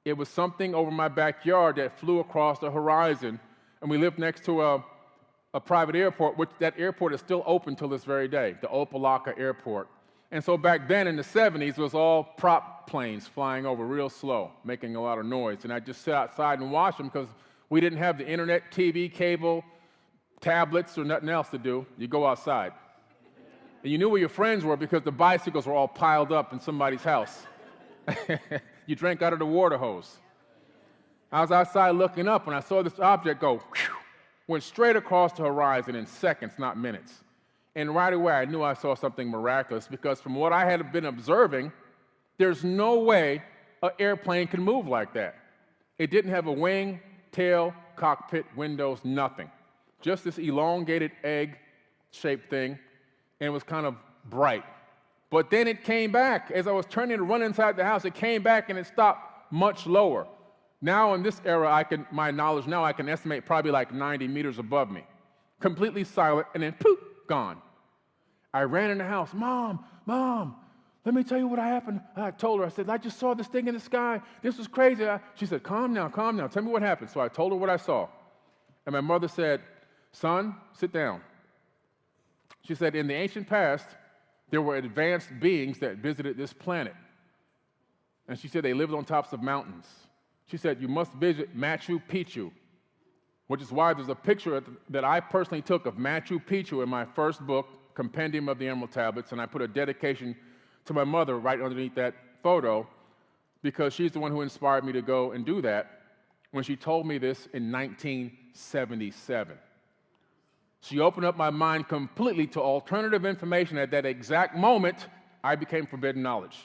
It was something over my backyard that flew across the horizon, and we lived next to a private airport, which that airport is still open till this very day, the Opelika Airport. And so back then in the 70s, it was all prop planes flying over real slow, making a lot of noise. And I'd just sit outside and watch them because we didn't have the internet, TV, cable, tablets, or nothing else to do. You go outside. And you knew where your friends were because the bicycles were all piled up in somebody's house. You drank out of the water hose. I was outside looking up and I saw this object go, whew, went straight across the horizon in seconds, not minutes. And right away I knew I saw something miraculous because from what I had been observing, there's no way an airplane can move like that. It didn't have a wing, tail, cockpit, windows, nothing. Just this elongated egg-shaped thing, and it was kind of bright. But then it came back. As I was turning to run inside the house, it came back and it stopped much lower. Now in this era, my knowledge now, I can estimate probably like 90 meters above me. Completely silent, and then poof, gone. I ran in the house, Mom, let me tell you what happened. I told her, I said, I just saw this thing in the sky. This was crazy. She said, calm down, tell me what happened. So I told her what I saw. And my mother said, son, sit down. She said, in the ancient past, there were advanced beings that visited this planet. And she said they lived on tops of mountains. She said, you must visit Machu Picchu, which is why there's a picture that I personally took of Machu Picchu in my first book, Compendium of the Emerald Tablets, and I put a dedication to my mother right underneath that photo because she's the one who inspired me to go and do that when she told me this in 1977. She opened up my mind completely to alternative information. At that exact moment, I became forbidden knowledge.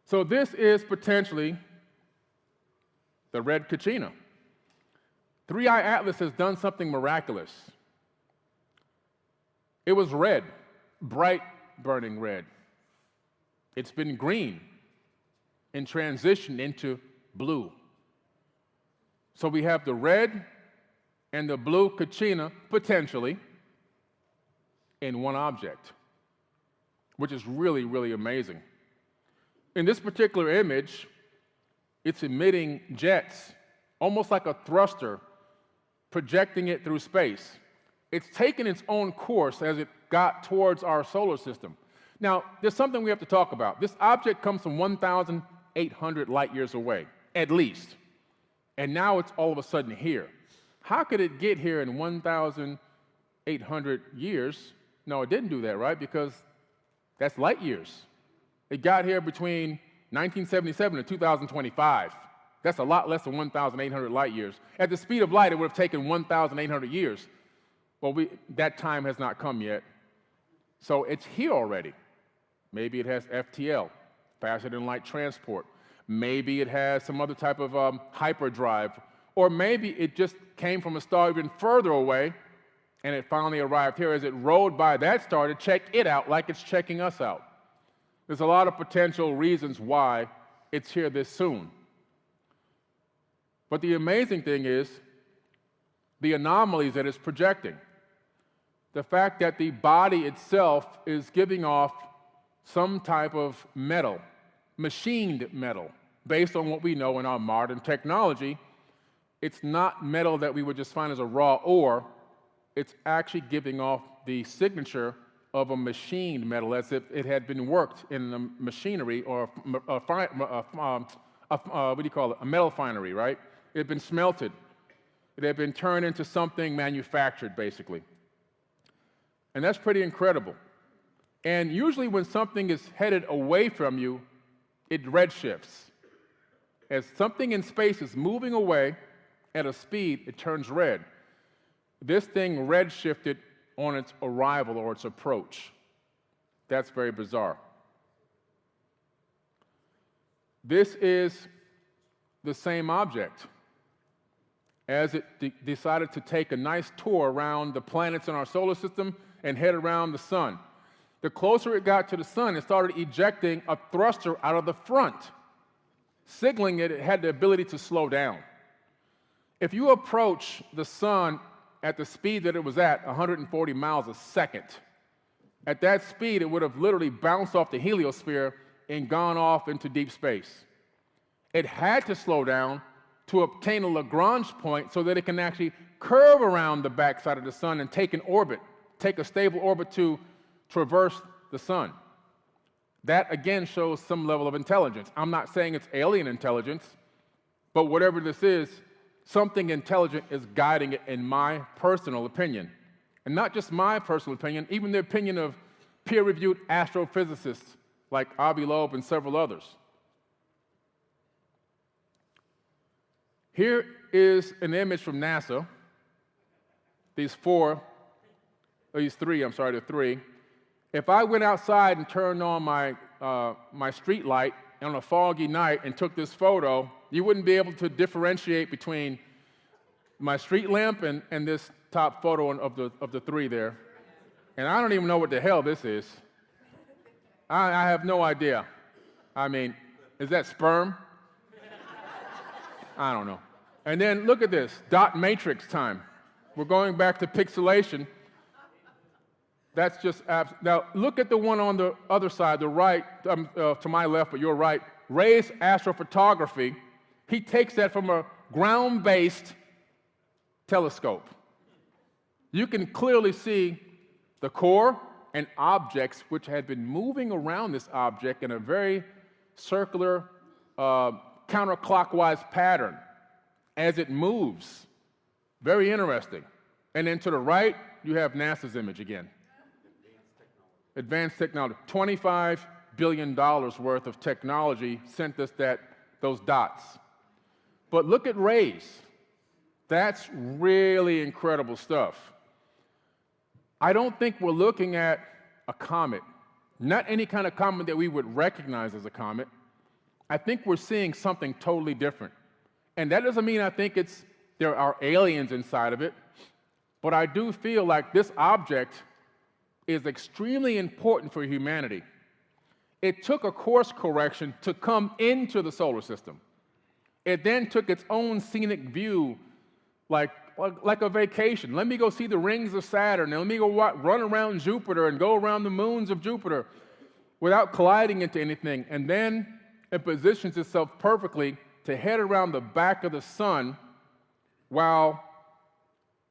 So this is potentially the red Kachina. 3i Atlas has done something miraculous. It was red, bright burning red. It's been green and transitioned into blue. So we have the red and the blue Kachina, potentially, in one object, which is really, really amazing. In this particular image, it's emitting jets, almost like a thruster, projecting it through space. It's taken its own course as it got towards our solar system. Now, there's something we have to talk about. This object comes from 1,800 light years away, at least. And now it's all of a sudden here. How could it get here in 1,800 800 years. No, it didn't do that, right? Because that's light years. It got here between 1977 and 2025. That's a lot less than 1,800 light years. At the speed of light, it would have taken 1,800 years. Well, that time has not come yet. So it's here already. Maybe it has FTL, faster than light transport. Maybe it has some other type of hyperdrive. Or maybe it just came from a star even further away, and it finally arrived here as it rode by that star to check it out like it's checking us out. There's a lot of potential reasons why it's here this soon. But the amazing thing is the anomalies that it's projecting. The fact that the body itself is giving off some type of metal, machined metal, based on what we know in our modern technology. It's not metal that we would just find as a raw ore. It's actually giving off the signature of a machined metal, as if it had been worked in the machinery or what do you call it? A metal finery, right? It had been smelted. It had been turned into something manufactured, basically. And that's pretty incredible. And usually when something is headed away from you, it redshifts. As something in space is moving away at a speed, it turns red. This thing redshifted on its arrival or its approach. That's very bizarre. This is the same object as it decided to take a nice tour around the planets in our solar system and head around the sun. The closer it got to the sun, it started ejecting a thruster out of the front, signaling that it had the ability to slow down. If you approach the sun at the speed that it was at, 140 miles a second, at that speed, it would have literally bounced off the heliosphere and gone off into deep space. It had to slow down to obtain a Lagrange point so that it can actually curve around the backside of the sun and take an orbit, take a stable orbit to traverse the sun. That, again, shows some level of intelligence. I'm not saying it's alien intelligence, but whatever this is, something intelligent is guiding it, in my personal opinion. And not just my personal opinion, even the opinion of peer-reviewed astrophysicists like Avi Loeb and several others. Here is an image from NASA. These three. If I went outside and turned on my street light on a foggy night and took this photo, you wouldn't be able to differentiate between my street lamp and this top photo of the three there. And I don't even know what the hell this is. I have no idea. I mean, is that sperm? I don't know. And then look at this, dot matrix time. We're going back to pixelation. That's just now look at the one on the other side, the right, to my left, but your right, Ray's astrophotography. He takes that from a ground-based telescope. You can clearly see the core and objects which had been moving around this object in a very circular, counterclockwise pattern as it moves. Very interesting. And then to the right, you have NASA's image again. Advanced technology. $25 billion worth of technology sent us those dots. But look at rays. That's really incredible stuff. I don't think we're looking at a comet, not any kind of comet that we would recognize as a comet. I think we're seeing something totally different. And that doesn't mean I think there are aliens inside of it, but I do feel like this object is extremely important for humanity. It took a course correction to come into the solar system. It then took its own scenic view, like a vacation. Let me go see the rings of Saturn, and let me go run around Jupiter and go around the moons of Jupiter without colliding into anything. And then it positions itself perfectly to head around the back of the sun while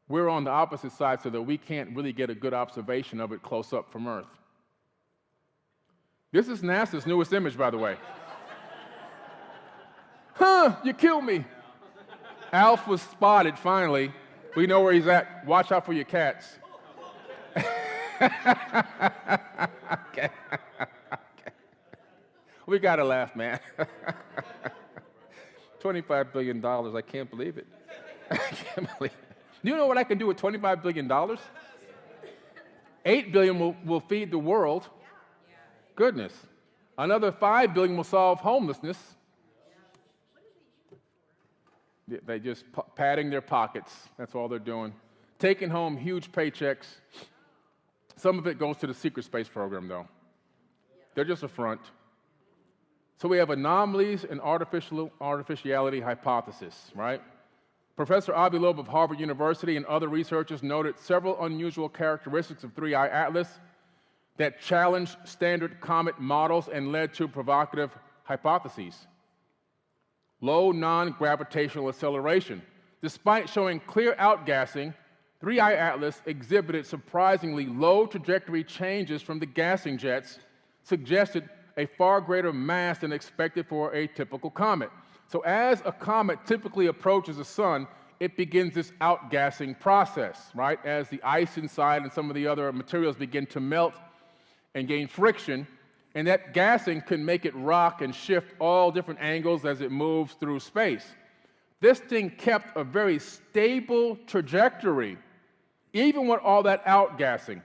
we're on the opposite side so that we can't really get a good observation of it close up from Earth. This is NASA's newest image, by the way. You killed me. Alf was spotted finally. We know where he's at. Watch out for your cats. Okay. We gotta laugh, man. $25 billion, I can't believe it. I can't believe it. Do you know what I can do with $25 billion? $8 billion will feed the world. Goodness. Another $5 billion will solve homelessness. They just padding their pockets. That's all they're doing. Taking home huge paychecks. Some of it goes to the secret space program, though. They're just a front. So we have anomalies and artificiality hypothesis, right? Professor Avi Loeb of Harvard University and other researchers noted several unusual characteristics of 3I Atlas that challenged standard comet models and led to provocative hypotheses. Low non-gravitational acceleration. Despite showing clear outgassing, 3I Atlas exhibited surprisingly low trajectory changes from the gassing jets, suggested a far greater mass than expected for a typical comet. So as a comet typically approaches the sun, it begins this outgassing process, right? As the ice inside and some of the other materials begin to melt and gain friction, and that gassing can make it rock and shift all different angles as it moves through space. This thing kept a very stable trajectory, even with all that outgassing.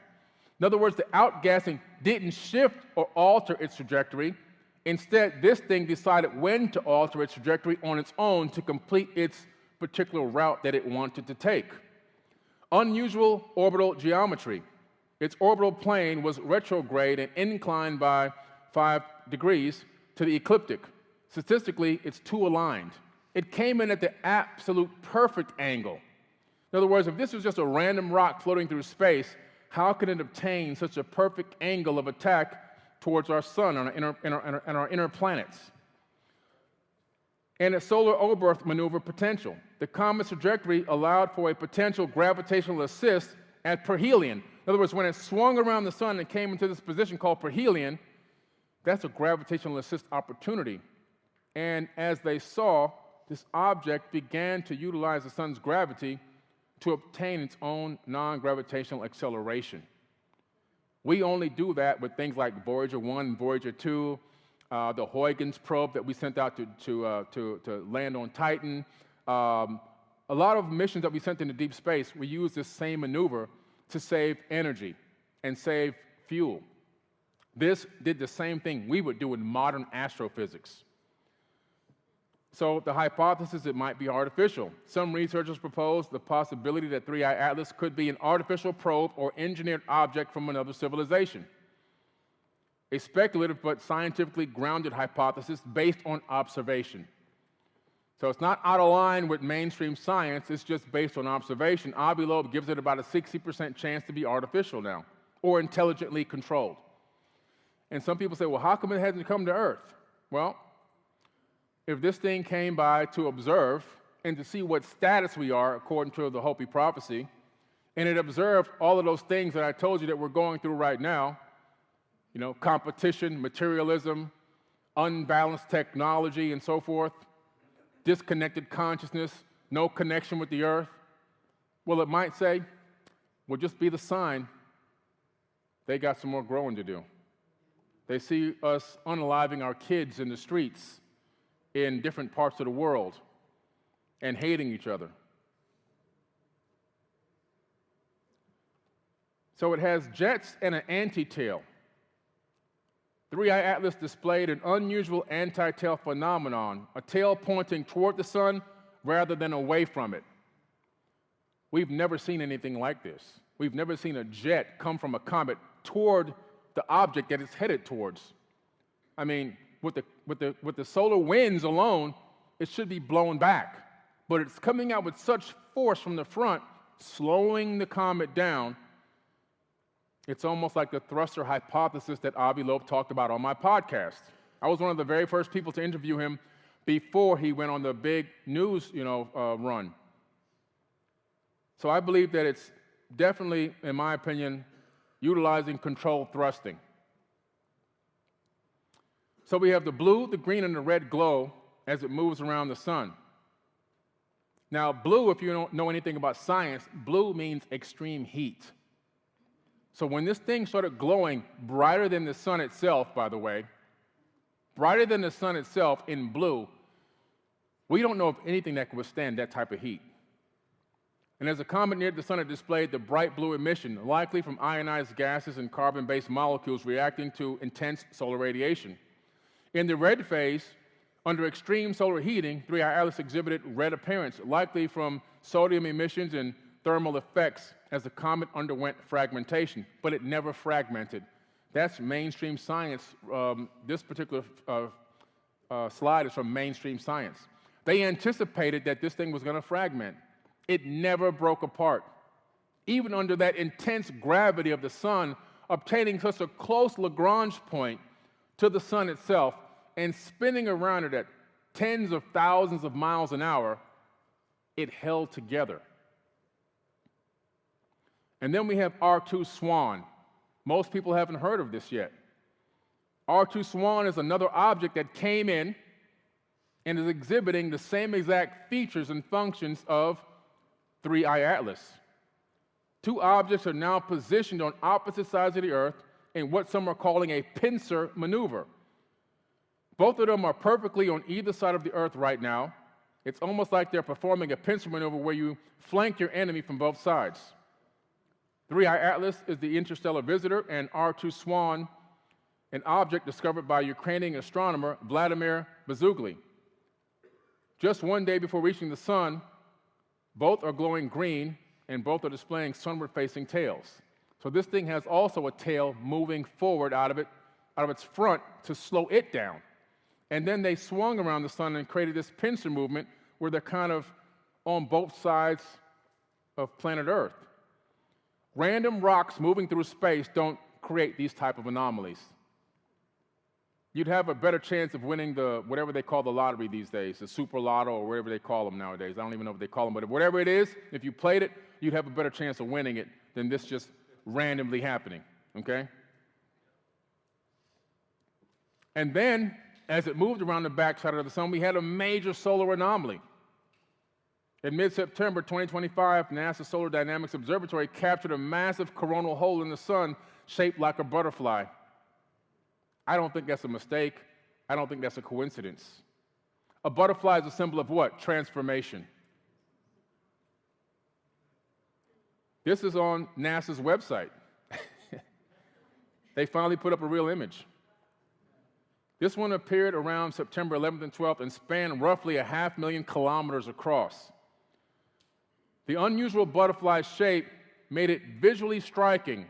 In other words, the outgassing didn't shift or alter its trajectory. Instead, this thing decided when to alter its trajectory on its own to complete its particular route that it wanted to take. Unusual orbital geometry. Its orbital plane was retrograde and inclined by 5 degrees to the ecliptic. Statistically, it's too aligned. It came in at the absolute perfect angle. In other words, if this was just a random rock floating through space, how can it obtain such a perfect angle of attack towards our sun and our inner planets? And its solar overbirth maneuver potential. The comet's trajectory allowed for a potential gravitational assist at perihelion. In other words, when it swung around the sun and came into this position called perihelion, that's a gravitational assist opportunity. And as they saw, this object began to utilize the sun's gravity to obtain its own non-gravitational acceleration. We only do that with things like Voyager 1 and Voyager 2, the Huygens probe that we sent out to land on Titan. A lot of missions that we sent into deep space, we use this same maneuver to save energy and save fuel. This did the same thing we would do in modern astrophysics. So the hypothesis, it might be artificial. Some researchers propose the possibility that 3I Atlas could be an artificial probe or engineered object from another civilization. A speculative but scientifically grounded hypothesis based on observation. So it's not out of line with mainstream science, it's just based on observation. Avi Loeb gives it about a 60% chance to be artificial now, or intelligently controlled. And some people say, well, how come it hasn't come to Earth? Well, if this thing came by to observe and to see what status we are according to the Hopi prophecy, and it observed all of those things that I told you that we're going through right now, competition, materialism, unbalanced technology, and so forth, disconnected consciousness, no connection with the earth, well, it might say, will just be the sign they got some more growing to do. They see us unaliving our kids in the streets in different parts of the world and hating each other. So it has jets and an anti-tail. 3I Atlas displayed an unusual anti-tail phenomenon, a tail pointing toward the sun rather than away from it. We've never seen anything like this. We've never seen a jet come from a comet toward the object that it's headed towards. I mean, with the solar winds alone, it should be blown back. But it's coming out with such force from the front, slowing the comet down. It's almost like the thruster hypothesis that Avi Loeb talked about on my podcast. I was one of the very first people to interview him before he went on the big news, run. So I believe that it's definitely, in my opinion, utilizing controlled thrusting. So we have the blue, the green, and the red glow as it moves around the sun. Now, blue, if you don't know anything about science, blue means extreme heat. So when this thing started glowing brighter than the sun itself, by the way, brighter than the sun itself in blue, we don't know of anything that can withstand that type of heat. And as the comet neared the sun, it displayed the bright blue emission, likely from ionized gases and carbon-based molecules reacting to intense solar radiation. In the red phase, under extreme solar heating, 3I Atlas exhibited red appearance, likely from sodium emissions and thermal effects as the comet underwent fragmentation, but it never fragmented. That's mainstream science. This particular slide is from mainstream science. They anticipated that this thing was going to fragment. It never broke apart. Even under that intense gravity of the sun, obtaining such a close Lagrange point to the sun itself and spinning around it at tens of thousands of miles an hour, it held together. And then we have R2 Swan. Most people haven't heard of this yet. R2 Swan is another object that came in and is exhibiting the same exact features and functions of 3I Atlas. Two objects are now positioned on opposite sides of the Earth in what some are calling a pincer maneuver. Both of them are perfectly on either side of the Earth right now. It's almost like they're performing a pincer maneuver where you flank your enemy from both sides. 3I Atlas is the interstellar visitor, and R2 Swan, an object discovered by Ukrainian astronomer Vladimir Bazugli. Just one day before reaching the sun, both are glowing green, and both are displaying sunward-facing tails. So this thing has also a tail moving forward out of its front to slow it down. And then they swung around the sun and created this pincer movement where they're kind of on both sides of planet Earth. Random rocks moving through space don't create these type of anomalies. You'd have a better chance of winning the, whatever they call the lottery these days, the super lotto or whatever they call them nowadays. I don't even know what they call them, but whatever it is, if you played it, you'd have a better chance of winning it than this just randomly happening, okay? And then, as it moved around the backside of the sun, we had a major solar anomaly. In mid-September 2025, NASA's Solar Dynamics Observatory captured a massive coronal hole in the sun shaped like a butterfly. I don't think that's a mistake. I don't think that's a coincidence. A butterfly is a symbol of what? Transformation. This is on NASA's website. They finally put up a real image. This one appeared around September 11th and 12th and spanned roughly 500,000 kilometers across. The unusual butterfly shape made it visually striking,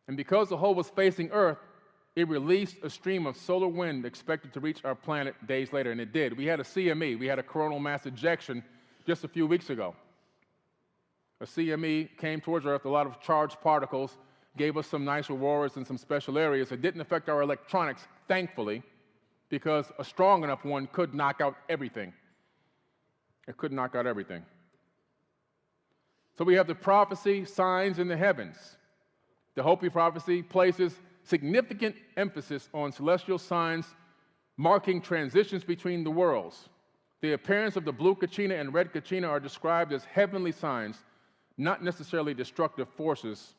and because the hole was facing Earth, it released a stream of solar wind expected to reach our planet days later, and it did. We had a CME, we had a coronal mass ejection just a few weeks ago. A CME came towards Earth, a lot of charged particles, gave us some nice auroras and some special areas. It didn't affect our electronics, thankfully, because a strong enough one could knock out everything. It could knock out everything. So we have the prophecy, signs in the heavens. The Hopi prophecy places significant emphasis on celestial signs marking transitions between the worlds. The appearance of the blue kachina and red kachina are described as heavenly signs, not necessarily destructive forces,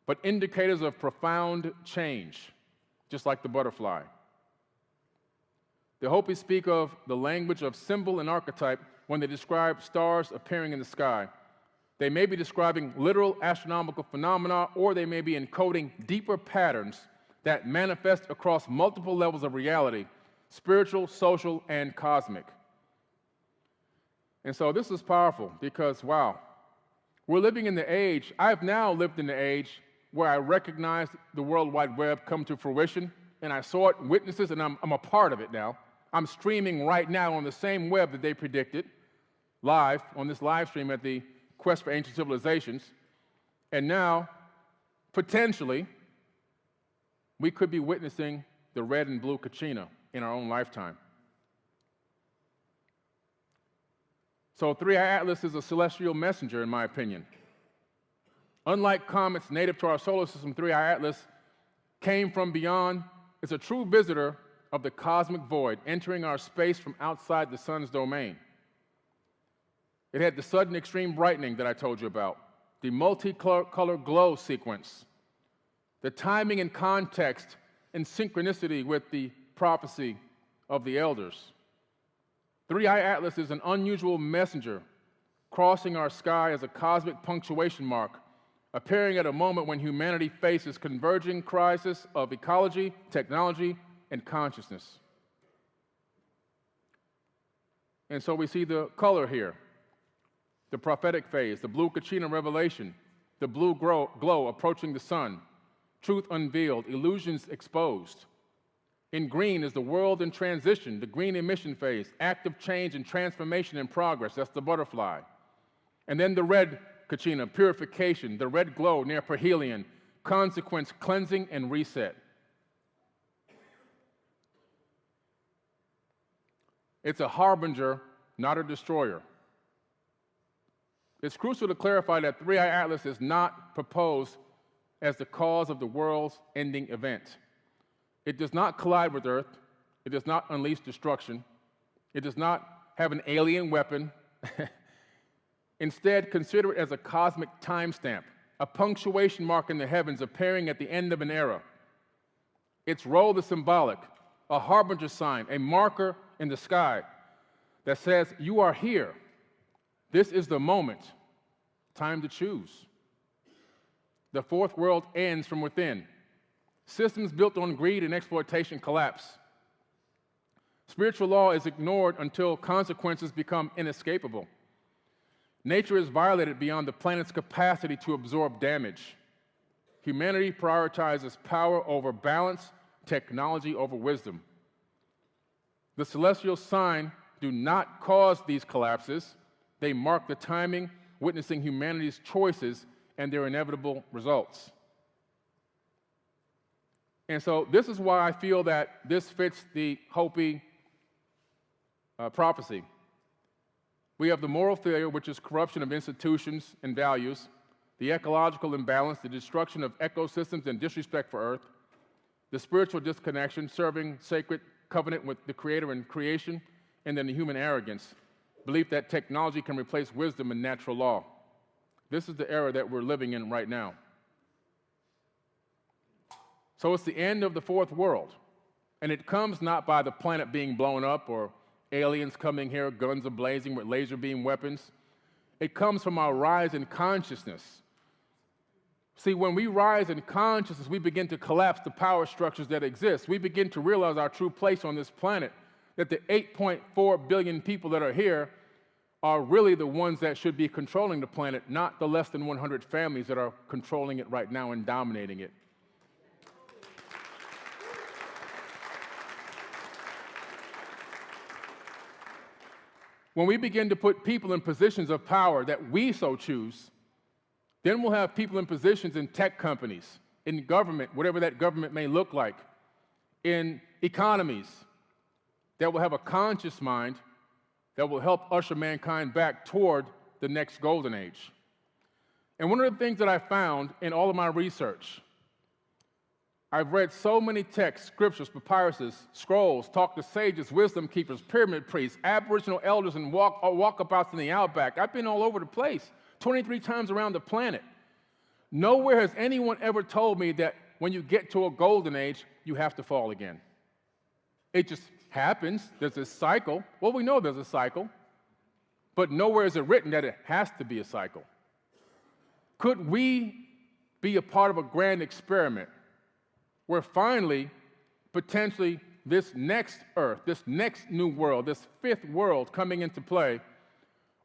but indicators of profound change, just like the butterfly. The Hopi speak of the language of symbol and archetype when they describe stars appearing in the sky. They may be describing literal astronomical phenomena, or they may be encoding deeper patterns that manifest across multiple levels of reality, spiritual, social, and cosmic. And so this is powerful because, wow, we're living in the age, I've now lived in the age where I recognized the World Wide Web come to fruition, and I saw it, witnesses, and I'm a part of it now. I'm streaming right now on the same web that they predicted, live, on this live stream at the Quest for Ancient Civilizations, and now, potentially, we could be witnessing the red and blue kachina in our own lifetime. So 3I Atlas is a celestial messenger, in my opinion. Unlike comets native to our solar system, 3I Atlas came from beyond. It's a true visitor of the cosmic void, entering our space from outside the sun's domain. It had the sudden extreme brightening that I told you about. the multicolor glow sequence, the timing and context and synchronicity with the prophecy of the elders. Three-Eye Atlas is an unusual messenger crossing our sky as a cosmic punctuation mark, appearing at a moment when humanity faces converging crisis of ecology, technology, and consciousness. And so we see the color here, the prophetic phase, the blue Kachina revelation, the blue glow approaching the sun, truth unveiled, illusions exposed. In green is the world in transition, the green emission phase, active change and transformation in progress, that's the butterfly. And then the red Kachina, purification, the red glow near perihelion, consequence, cleansing, and reset. It's a harbinger, not a destroyer. It's crucial to clarify that Three-Eye Atlas is not proposed as the cause of the world's ending event. It does not collide with Earth. It does not unleash destruction. It does not have an alien weapon. Instead, consider it as a cosmic timestamp, a punctuation mark in the heavens appearing at the end of an era. Its role is symbolic, a harbinger sign, a marker in the sky that says, you are here. This is the moment. Time to choose. The fourth world ends from within. Systems built on greed and exploitation collapse. Spiritual law is ignored until consequences become inescapable. Nature is violated beyond the planet's capacity to absorb damage. Humanity prioritizes power over balance, technology over wisdom. The celestial signs do not cause these collapses. They mark the timing, witnessing humanity's choices and their inevitable results. And so this is why I feel that this fits the Hopi prophecy. We have the moral failure, which is corruption of institutions and values, the ecological imbalance, the destruction of ecosystems and disrespect for Earth, the spiritual disconnection, serving sacred covenant with the Creator and creation, and then the human arrogance, belief that technology can replace wisdom and natural law. This is the era that we're living in right now. So it's the end of the fourth world, and it comes not by the planet being blown up or aliens coming here, guns ablazing with laser beam weapons. It comes from our rise in consciousness. See, when we rise in consciousness, we begin to collapse the power structures that exist. We begin to realize our true place on this planet, that the 8.4 billion people that are here are really the ones that should be controlling the planet, not the less than 100 families that are controlling it right now and dominating it. When we begin to put people in positions of power that we so choose, then we'll have people in positions in tech companies, in government, whatever that government may look like, in economies that will have a conscious mind that will help usher mankind back toward the next golden age. And one of the things that I found in all of my research, I've read so many texts, scriptures, papyruses, scrolls, talked to sages, wisdom keepers, pyramid priests, aboriginal elders, and walkabouts in the outback. I've been all over the place, 23 times around the planet. Nowhere has anyone ever told me that when you get to a golden age, you have to fall again. It just happens. There's this cycle. Well, we know there's a cycle, but nowhere is it written that it has to be a cycle. Could we be a part of a grand experiment where finally, potentially, this next earth, this next new world, this fifth world coming into play,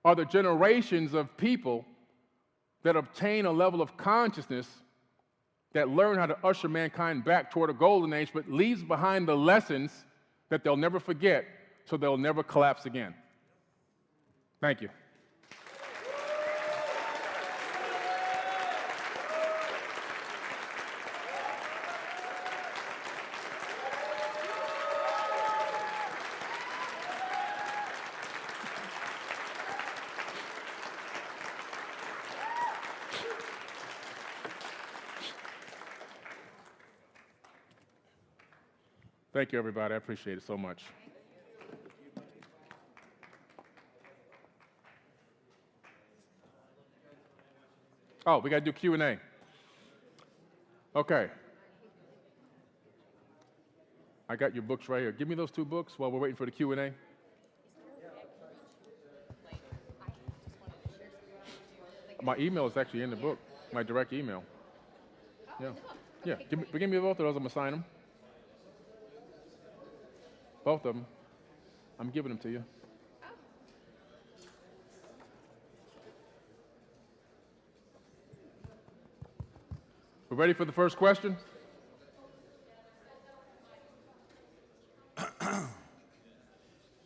are the generations of people that obtain a level of consciousness that learn how to usher mankind back toward a golden age, but leaves behind the lessons that they'll never forget, so they'll never collapse again. Thank you. Thank you, everybody. I appreciate it so much. Oh, we got to do Q&A. Okay. I got your books right here. Give me those 2 books while we're waiting for the Q&A. My email is actually in the book, my direct email. Yeah. Yeah, give me both of those, I'm gonna sign them. Both of them. I'm giving them to you. We're ready for the first question?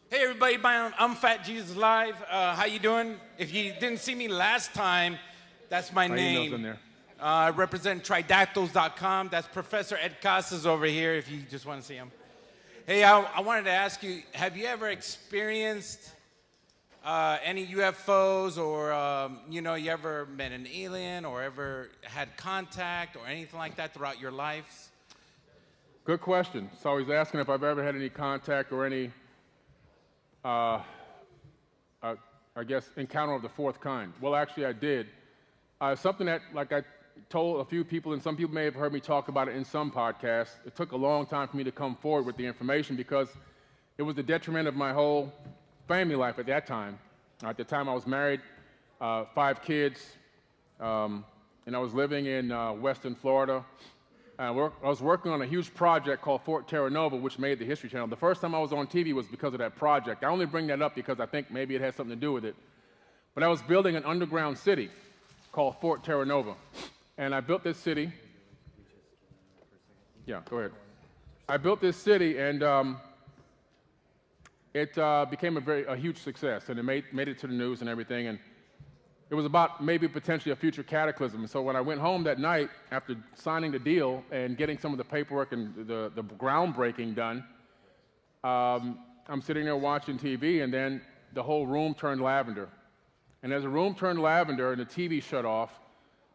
Hey everybody, I'm Fat Jesus Live. How you doing? If you didn't see me last time, that's my name. Email's in there. I represent tridactyls.com. That's Professor Ed Casas over here if you just want to see him. Hey, I wanted to ask you, have you ever experienced any UFOs or, you ever met an alien or ever had contact or anything like that throughout your lives? Good question. So he's asking if I've ever had any contact or any, I guess, encounter of the 4th kind. Well, actually, I did. Something that, like I told a few people, and some people may have heard me talk about it in some podcasts, it took a long time for me to come forward with the information because it was the detriment of my whole family life at that time. At the time I was married, 5 kids, and I was living in Western Florida. I was working on a huge project called Fort Terra Nova, which made the History Channel. The first time I was on TV was because of that project. I only bring that up because I think maybe it has something to do with it. But I was building an underground city called Fort Terra Nova. And I built this city. Yeah, go ahead. I built this city, and it became a huge success, and it made it to the news and everything. And it was about maybe potentially a future cataclysm. And so when I went home that night after signing the deal and getting some of the paperwork and the groundbreaking done, I'm sitting there watching TV, and then the whole room turned lavender. And as the room turned lavender and the TV shut off,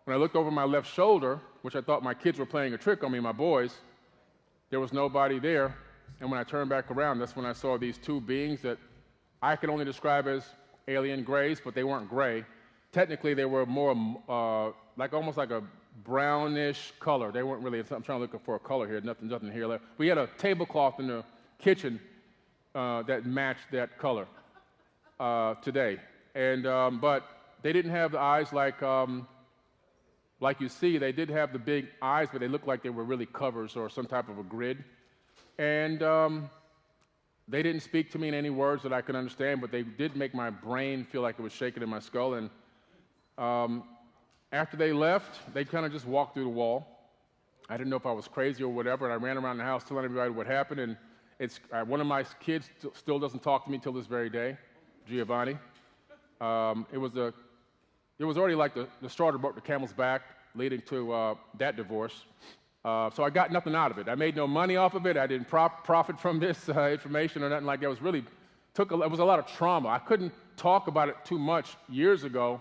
when I looked over my left shoulder, which I thought my kids were playing a trick on me, my boys, there was nobody there. And when I turned back around, that's when I saw these 2 beings that I could only describe as alien grays, but they weren't gray. Technically, they were more almost like a brownish color. They weren't really, I'm trying to look for a color here, nothing here. We had a tablecloth in the kitchen that matched that color today. And, but they didn't have the eyes like you see. They did have the big eyes, but they looked like they were really covers or some type of a grid. And they didn't speak to me in any words that I could understand, but they did make my brain feel like it was shaking in my skull. And after they left, they kind of just walked through the wall. I didn't know if I was crazy or whatever, and I ran around the house telling everybody what happened. And one of my kids still doesn't talk to me till this very day, Giovanni. It was already like the straw that broke the camel's back, leading to that divorce. So I got nothing out of it. I made no money off of it. I didn't profit from this information or nothing like that. It was a lot of trauma. I couldn't talk about it too much years ago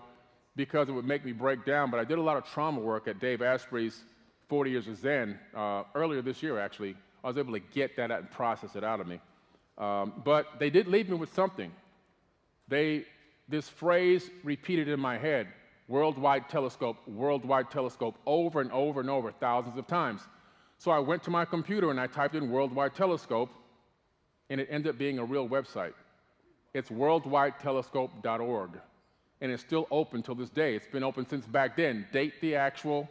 because it would make me break down, but I did a lot of trauma work at Dave Asprey's 40 Years of Zen earlier this year, actually. I was able to get that out and process it out of me. But they did leave me with something. This phrase repeated in my head, worldwide telescope, over and over and over, thousands of times. So I went to my computer and I typed in worldwide telescope, and it ended up being a real website. It's worldwidetelescope.org, and it's still open till this day. It's been open since back then. Date the actual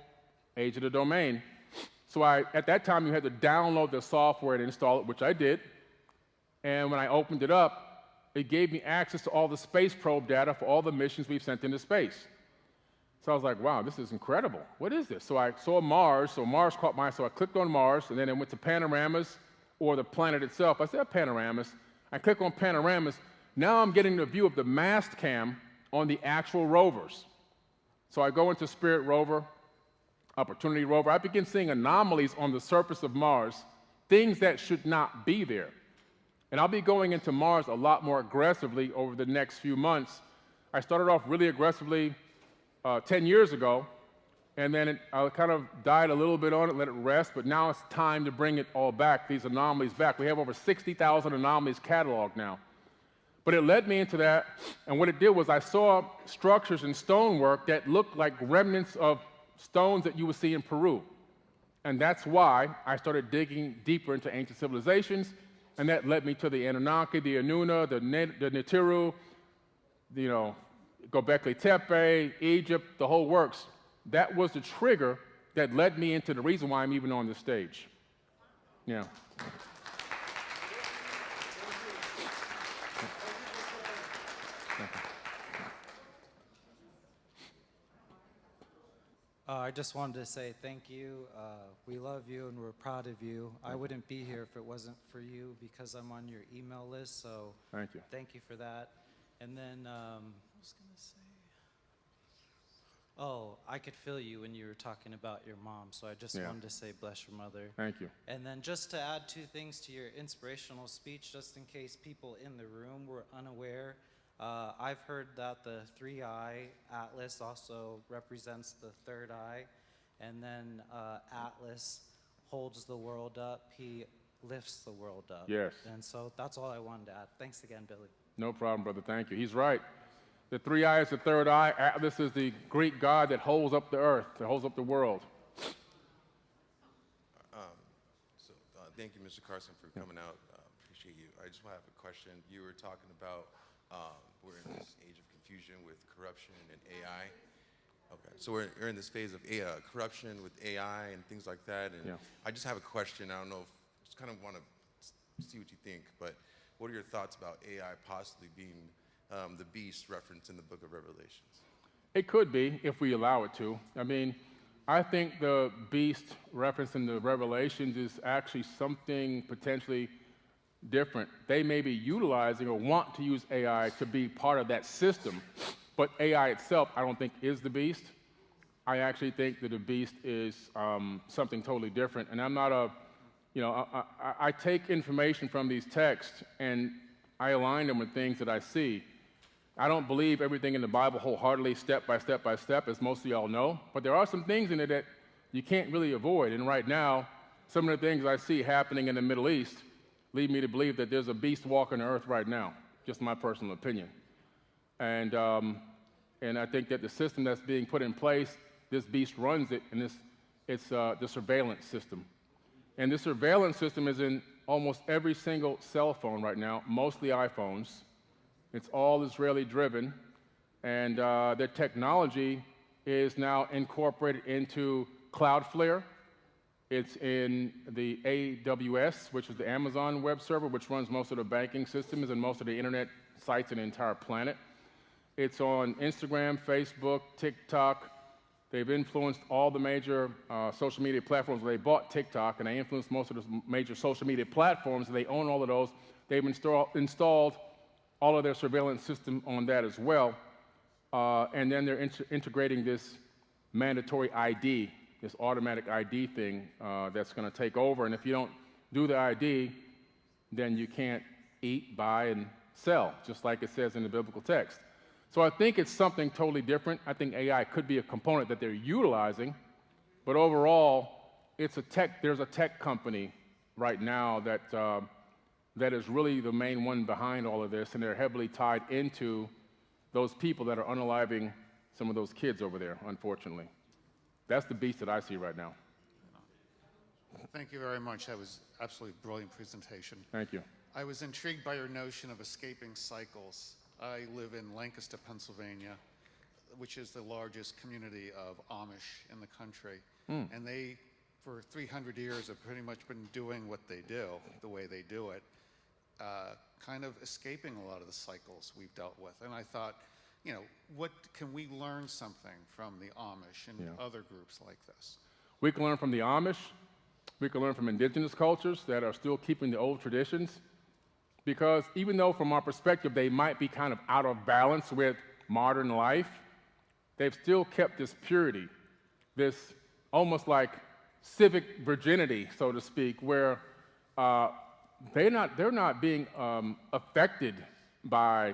age of the domain. So at that time, you had to download the software and install it, which I did. And when I opened it up, it gave me access to all the space probe data for all the missions we've sent into space. So I was like, wow, this is incredible. What is this? So I saw Mars, so Mars caught my eye, so I clicked on Mars, and then I went to panoramas, or the planet itself. I said panoramas. I click on panoramas. Now I'm getting the view of the mast cam on the actual rovers. So I go into Spirit rover, Opportunity rover. I begin seeing anomalies on the surface of Mars, things that should not be there. And I'll be going into Mars a lot more aggressively over the next few months. I started off really aggressively 10 years ago, and then I kind of died a little bit on it, let it rest, but now it's time to bring it all back, these anomalies back. We have over 60,000 anomalies cataloged now. But it led me into that, and what it did was I saw structures and stonework that looked like remnants of stones that you would see in Peru. And that's why I started digging deeper into ancient civilizations, and that led me to the Anunnaki, the Anuna, the Nitiru, Göbekli Tepe, Egypt, the whole works. That was the trigger that led me into the reason why I'm even on this stage. Yeah. I just wanted to say thank you. We love you and we're proud of you. I wouldn't be here if it wasn't for you because I'm on your email list, so Thank you. thank you for that. And then, I was going to say, oh, I could feel you when you were talking about your mom, so I just wanted to say bless your mother. Thank you. And then just to add two things to your inspirational speech, just in case people in the room were unaware, I've heard that the 3-eye Atlas also represents the third eye, and then Atlas holds the world up, he lifts the world up. Yes. And so that's all I wanted to add. Thanks again, Billy. No problem, brother. Thank you. He's right. The 3 eyes, the third eye. Atlas is the Greek god that holds up the earth, that holds up the world. Thank you, Mr. Carson, for coming out. Appreciate you. I just want to have a question. You were talking about we're in this age of confusion with corruption and AI. Okay, so we're in this phase of corruption with AI and things like that. And I just have a question. I don't know if just kind of want to see what you think, but what are your thoughts about AI possibly being the beast referenced in the book of Revelations? It could be, if we allow it to. I mean, I think the beast referenced in the Revelations is actually something potentially different. They may be utilizing or want to use AI to be part of that system, but AI itself, I don't think, is the beast. I actually think that the beast is something totally different. And I'm not I take information from these texts and I align them with things that I see. I don't believe everything in the Bible wholeheartedly, step by step by step, as most of y'all know, but there are some things in it that you can't really avoid. And right now, some of the things I see happening in the Middle East lead me to believe that there's a beast walking the earth right now, just my personal opinion. And I think that the system that's being put in place, this beast runs it, and it's the surveillance system. And this surveillance system is in almost every single cell phone right now, mostly iPhones. It's all Israeli-driven, and their technology is now incorporated into Cloudflare. It's in the AWS, which is the Amazon web server, which runs most of the banking systems and most of the internet sites on the entire planet. It's on Instagram, Facebook, TikTok. They've influenced all the major social media platforms. They bought TikTok, and they influenced most of the major social media platforms. They own all of those. They've installed all of their surveillance system on that as well. And then they're integrating this mandatory ID, this automatic ID thing that's going to take over. And if you don't do the ID, then you can't eat, buy, and sell, just like it says in the biblical text. So I think it's something totally different. I think AI could be a component that they're utilizing, but overall, there's a tech company right now that is really the main one behind all of this, and they're heavily tied into those people that are unaliving some of those kids over there, unfortunately. That's the beast that I see right now. Thank you very much. That was absolutely brilliant presentation. Thank you. I was intrigued by your notion of escaping cycles. I live in Lancaster, Pennsylvania, which is the largest community of Amish in the country. And they, for 300 years, have pretty much been doing what they do, the way they do it, kind of escaping a lot of the cycles we've dealt with. And I thought, what can we learn something from the Amish and other groups like this? We can learn from the Amish. We can learn from indigenous cultures that are still keeping the old traditions. Because even though from our perspective they might be kind of out of balance with modern life, they've still kept this purity, this almost like civic virginity, so to speak, where they're not being affected by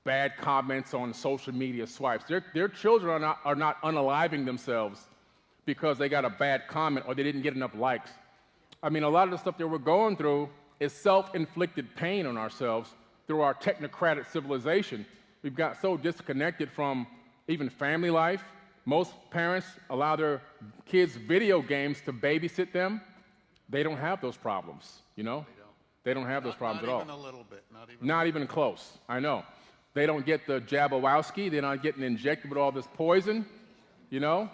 bad comments on social media swipes. Their children are not unaliving themselves because they got a bad comment or they didn't get enough likes. I mean, a lot of the stuff that we're going through is self-inflicted pain on ourselves through our technocratic civilization, we've got so disconnected from even family life. Most parents allow their kids video games to babysit them. They don't have those problems, you know? They don't have those problems at all. Not even a little bit. Not even close, I know. They don't get the Jabberwowski. They're not getting injected with all this poison, you know?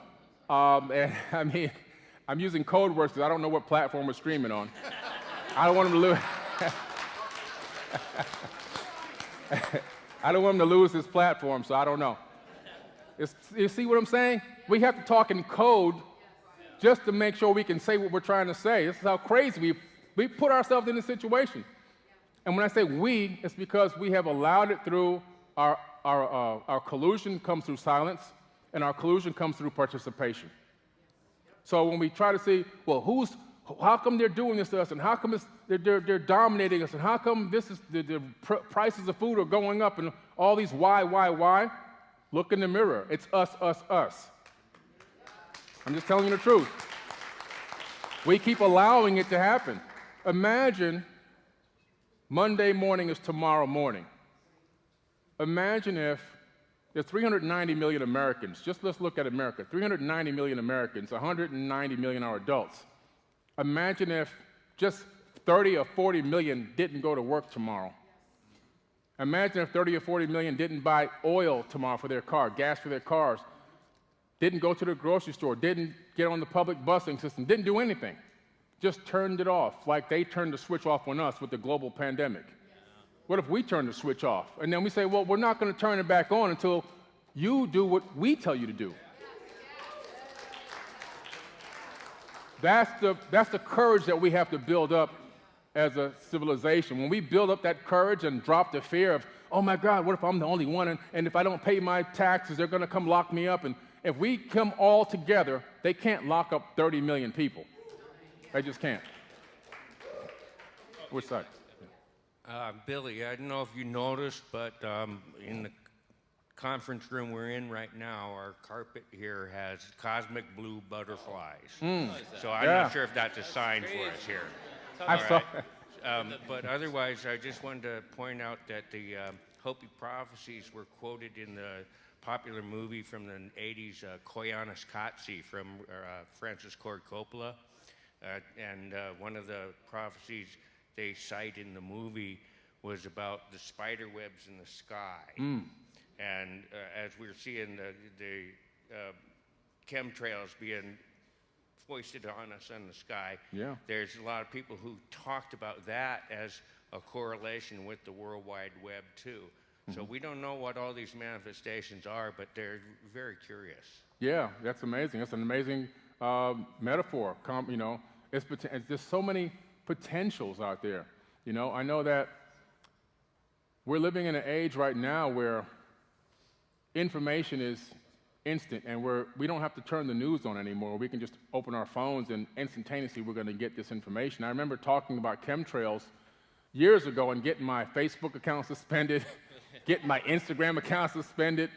And I mean, I'm using code words because I don't know what platform we're streaming on. I don't want them to lose. I don't want them to lose this platform, so I don't know. You see what I'm saying? We have to talk in code just to make sure we can say what we're trying to say. This is how crazy we put ourselves in this situation. And when I say we, it's because we have allowed it through our collusion comes through silence, and our collusion comes through participation. So when we try to say, well, how come they're doing this to us, and how come they're dominating us, and how come the prices of food are going up, and all these why? Look in the mirror. It's us, us, us. I'm just telling you the truth. We keep allowing it to happen. Imagine Monday morning is tomorrow morning. Imagine if there's 390 million Americans. Just let's look at America. 390 million Americans, 190 million are adults. Imagine if just 30 or 40 million didn't go to work tomorrow. Imagine if 30 or 40 million didn't buy oil tomorrow for their car, gas for their cars, didn't go to the grocery store, didn't get on the public busing system, didn't do anything. Just turned it off, like they turned the switch off on us with the global pandemic. What if we turn the switch off? And then we say, well, we're not going to turn it back on until you do what we tell you to do. That's the courage that we have to build up as a civilization. When we build up that courage and drop the fear of, oh my God, what if I'm the only one? And if I don't pay my taxes, they're going to come lock me up. And if we come all together, they can't lock up 30 million people. They just can't. Which side? Billy, I don't know if you noticed, but in the conference room we're in right now, our carpet here has cosmic blue butterflies. So I'm not sure if that's a sign for us here. I saw. But otherwise, I just wanted to point out that the Hopi prophecies were quoted in the popular movie from the 80s, Koyaanisqatsi from Francis Ford Coppola. And one of the prophecies they cite in the movie was about the spider webs in the sky. And as we're seeing the chemtrails being foisted on us in the sky, there's a lot of people who talked about that as a correlation with the World Wide Web too. So we don't know what all these manifestations are, but they're very curious. Yeah, that's amazing. That's an amazing metaphor. You know, it's just so many potentials out there. You know, I know that we're living in an age right now where information is instant, and we don't have to turn the news on anymore. We can just open our phones, and instantaneously we're going to get this information. I remember talking about chemtrails years ago and getting my Facebook account suspended, getting my Instagram account suspended.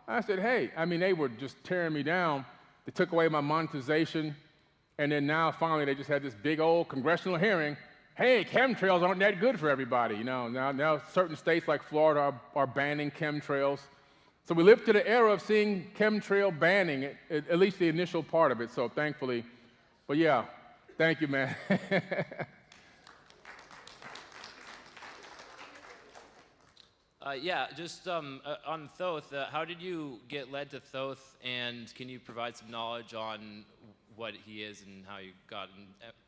I said, hey, I mean, they were just tearing me down. They took away my monetization, and then now finally they just had this big old congressional hearing. Hey, chemtrails aren't that good for everybody. You know, now certain states like Florida are banning chemtrails. So we live to the era of seeing chemtrail banning, at least the initial part of it, so thankfully. But yeah, thank you, man. Just on Thoth, how did you get led to Thoth, and can you provide some knowledge on what he is and how you got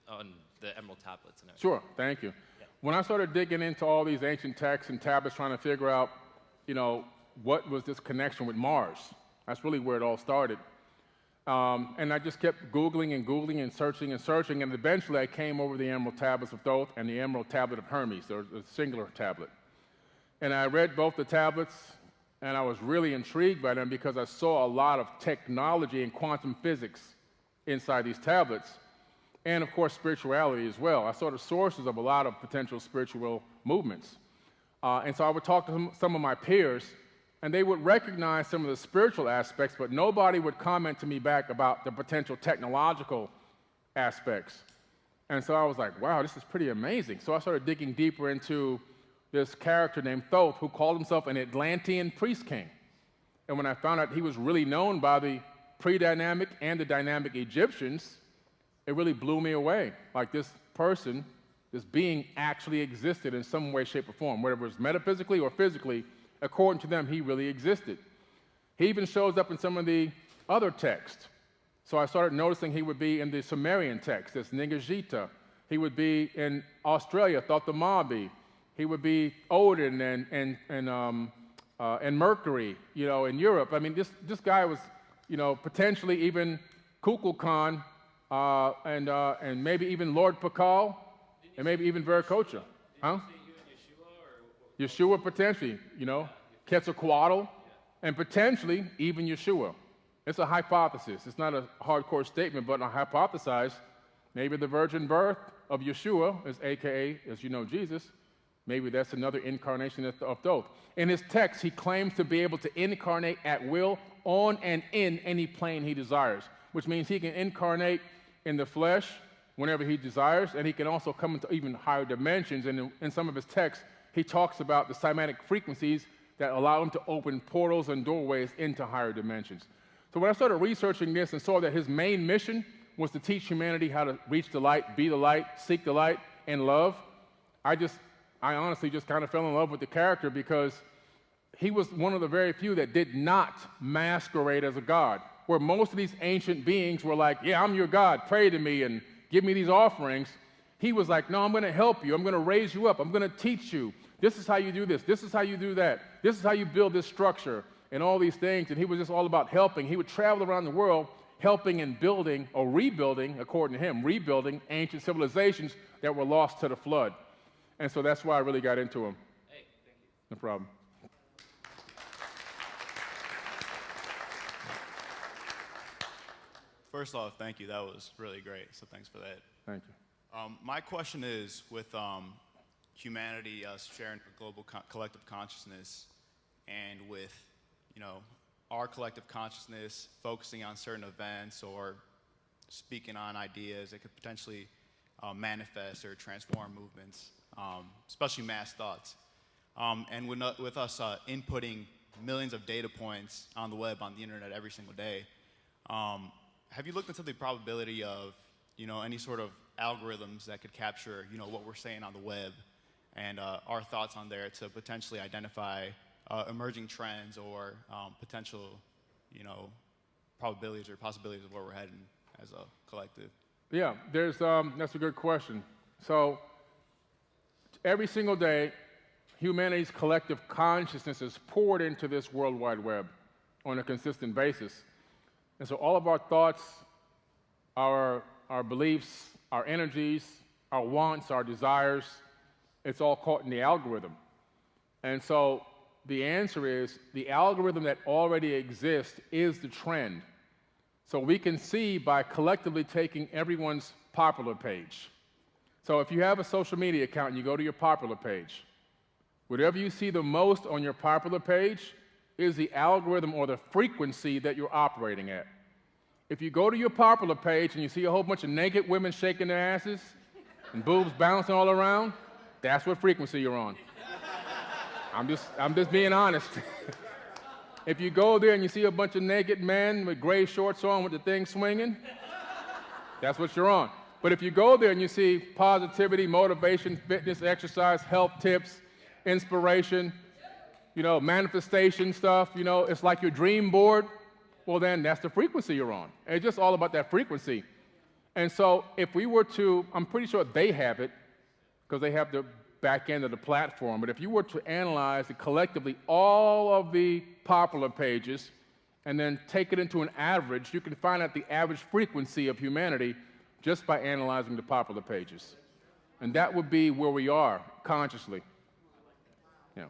on the Emerald Tablets and everything? Sure, thank you. Yeah. When I started digging into all these ancient texts and tablets, trying to figure out, you know, what was this connection with Mars? That's really where it all started. And I just kept Googling and searching, and eventually I came over the Emerald Tablets of Thoth and the Emerald Tablet of Hermes, the singular tablet. And I read both the tablets, and I was really intrigued by them because I saw a lot of technology and quantum physics inside these tablets, and of course spirituality as well. I saw the sources of a lot of potential spiritual movements. And so I would talk to some of my peers, and they would recognize some of the spiritual aspects, but nobody would comment to me back about the potential technological aspects. And so I was like, wow, this is pretty amazing. So I started digging deeper into this character named Thoth who called himself an Atlantean priest king. And when I found out he was really known by the pre-dynamic and the dynamic Egyptians, it really blew me away. Like this person, this being actually existed in some way, shape, or form, whether it was metaphysically or physically, according to them, he really existed. He even shows up in some of the other texts. So I started noticing he would be in the Sumerian text, that's Ningajita. He would be in Australia, Thothamabi. He would be Odin and Mercury, you know, in Europe. I mean, this guy was, you know, potentially even Kukulkan and maybe even Lord Pakal and maybe even Viracocha. Huh? Yeshua potentially, you know, Quetzalcoatl, and potentially even Yeshua. It's a hypothesis. It's not a hardcore statement, but I hypothesize maybe the virgin birth of Yeshua is AKA, as you know, Jesus. Maybe that's another incarnation of Thoth. In his text, he claims to be able to incarnate at will on and in any plane he desires, which means he can incarnate in the flesh whenever he desires, and he can also come into even higher dimensions. And in some of his texts, he talks about the cymatic frequencies that allow him to open portals and doorways into higher dimensions. So when I started researching this and saw that his main mission was to teach humanity how to reach the light, be the light, seek the light, and love, I honestly just kind of fell in love with the character because he was one of the very few that did not masquerade as a god, where most of these ancient beings were like, yeah, I'm your God, pray to me and give me these offerings. He was like, no, I'm going to help you. I'm going to raise you up. I'm going to teach you. This is how you do this. This is how you do that. This is how you build this structure and all these things. And he was just all about helping. He would travel around the world helping and building or rebuilding, according to him, rebuilding ancient civilizations that were lost to the flood. And so that's why I really got into him. Hey, thank you. No problem. First off, thank you. That was really great. So thanks for that. Thank you. My question is with humanity sharing a global collective consciousness, and with, you know, our collective consciousness focusing on certain events or speaking on ideas that could potentially manifest or transform movements, especially mass thoughts. And with us inputting millions of data points on the web, on the internet every single day, have you looked into the probability of, you know, any sort of algorithms that could capture, you know, what we're saying on the web and our thoughts on there to potentially identify emerging trends or potential, you know, probabilities or possibilities of where we're heading as a collective? Yeah, that's a good question. So every single day, humanity's collective consciousness is poured into this World Wide Web on a consistent basis. And so all of our thoughts, our beliefs, our energies, our wants, our desires, it's all caught in the algorithm. And so the answer is the algorithm that already exists is the trend. So we can see by collectively taking everyone's popular page. So if you have a social media account and you go to your popular page, whatever you see the most on your popular page is the algorithm or the frequency that you're operating at. If you go to your popular page and you see a whole bunch of naked women shaking their asses and boobs bouncing all around, that's what frequency you're on. I'm just being honest. If you go there and you see a bunch of naked men with gray shorts on with the thing swinging, that's what you're on. But if you go there and you see positivity, motivation, fitness, exercise, health tips, inspiration, you know, manifestation stuff, you know, it's like your dream board, well then that's the frequency you're on. And it's just all about that frequency. And so if we were to, I'm pretty sure they have it, because they have the back end of the platform, but if you were to analyze collectively all of the popular pages and then take it into an average, you can find out the average frequency of humanity just by analyzing the popular pages. And that would be where we are consciously. Yeah.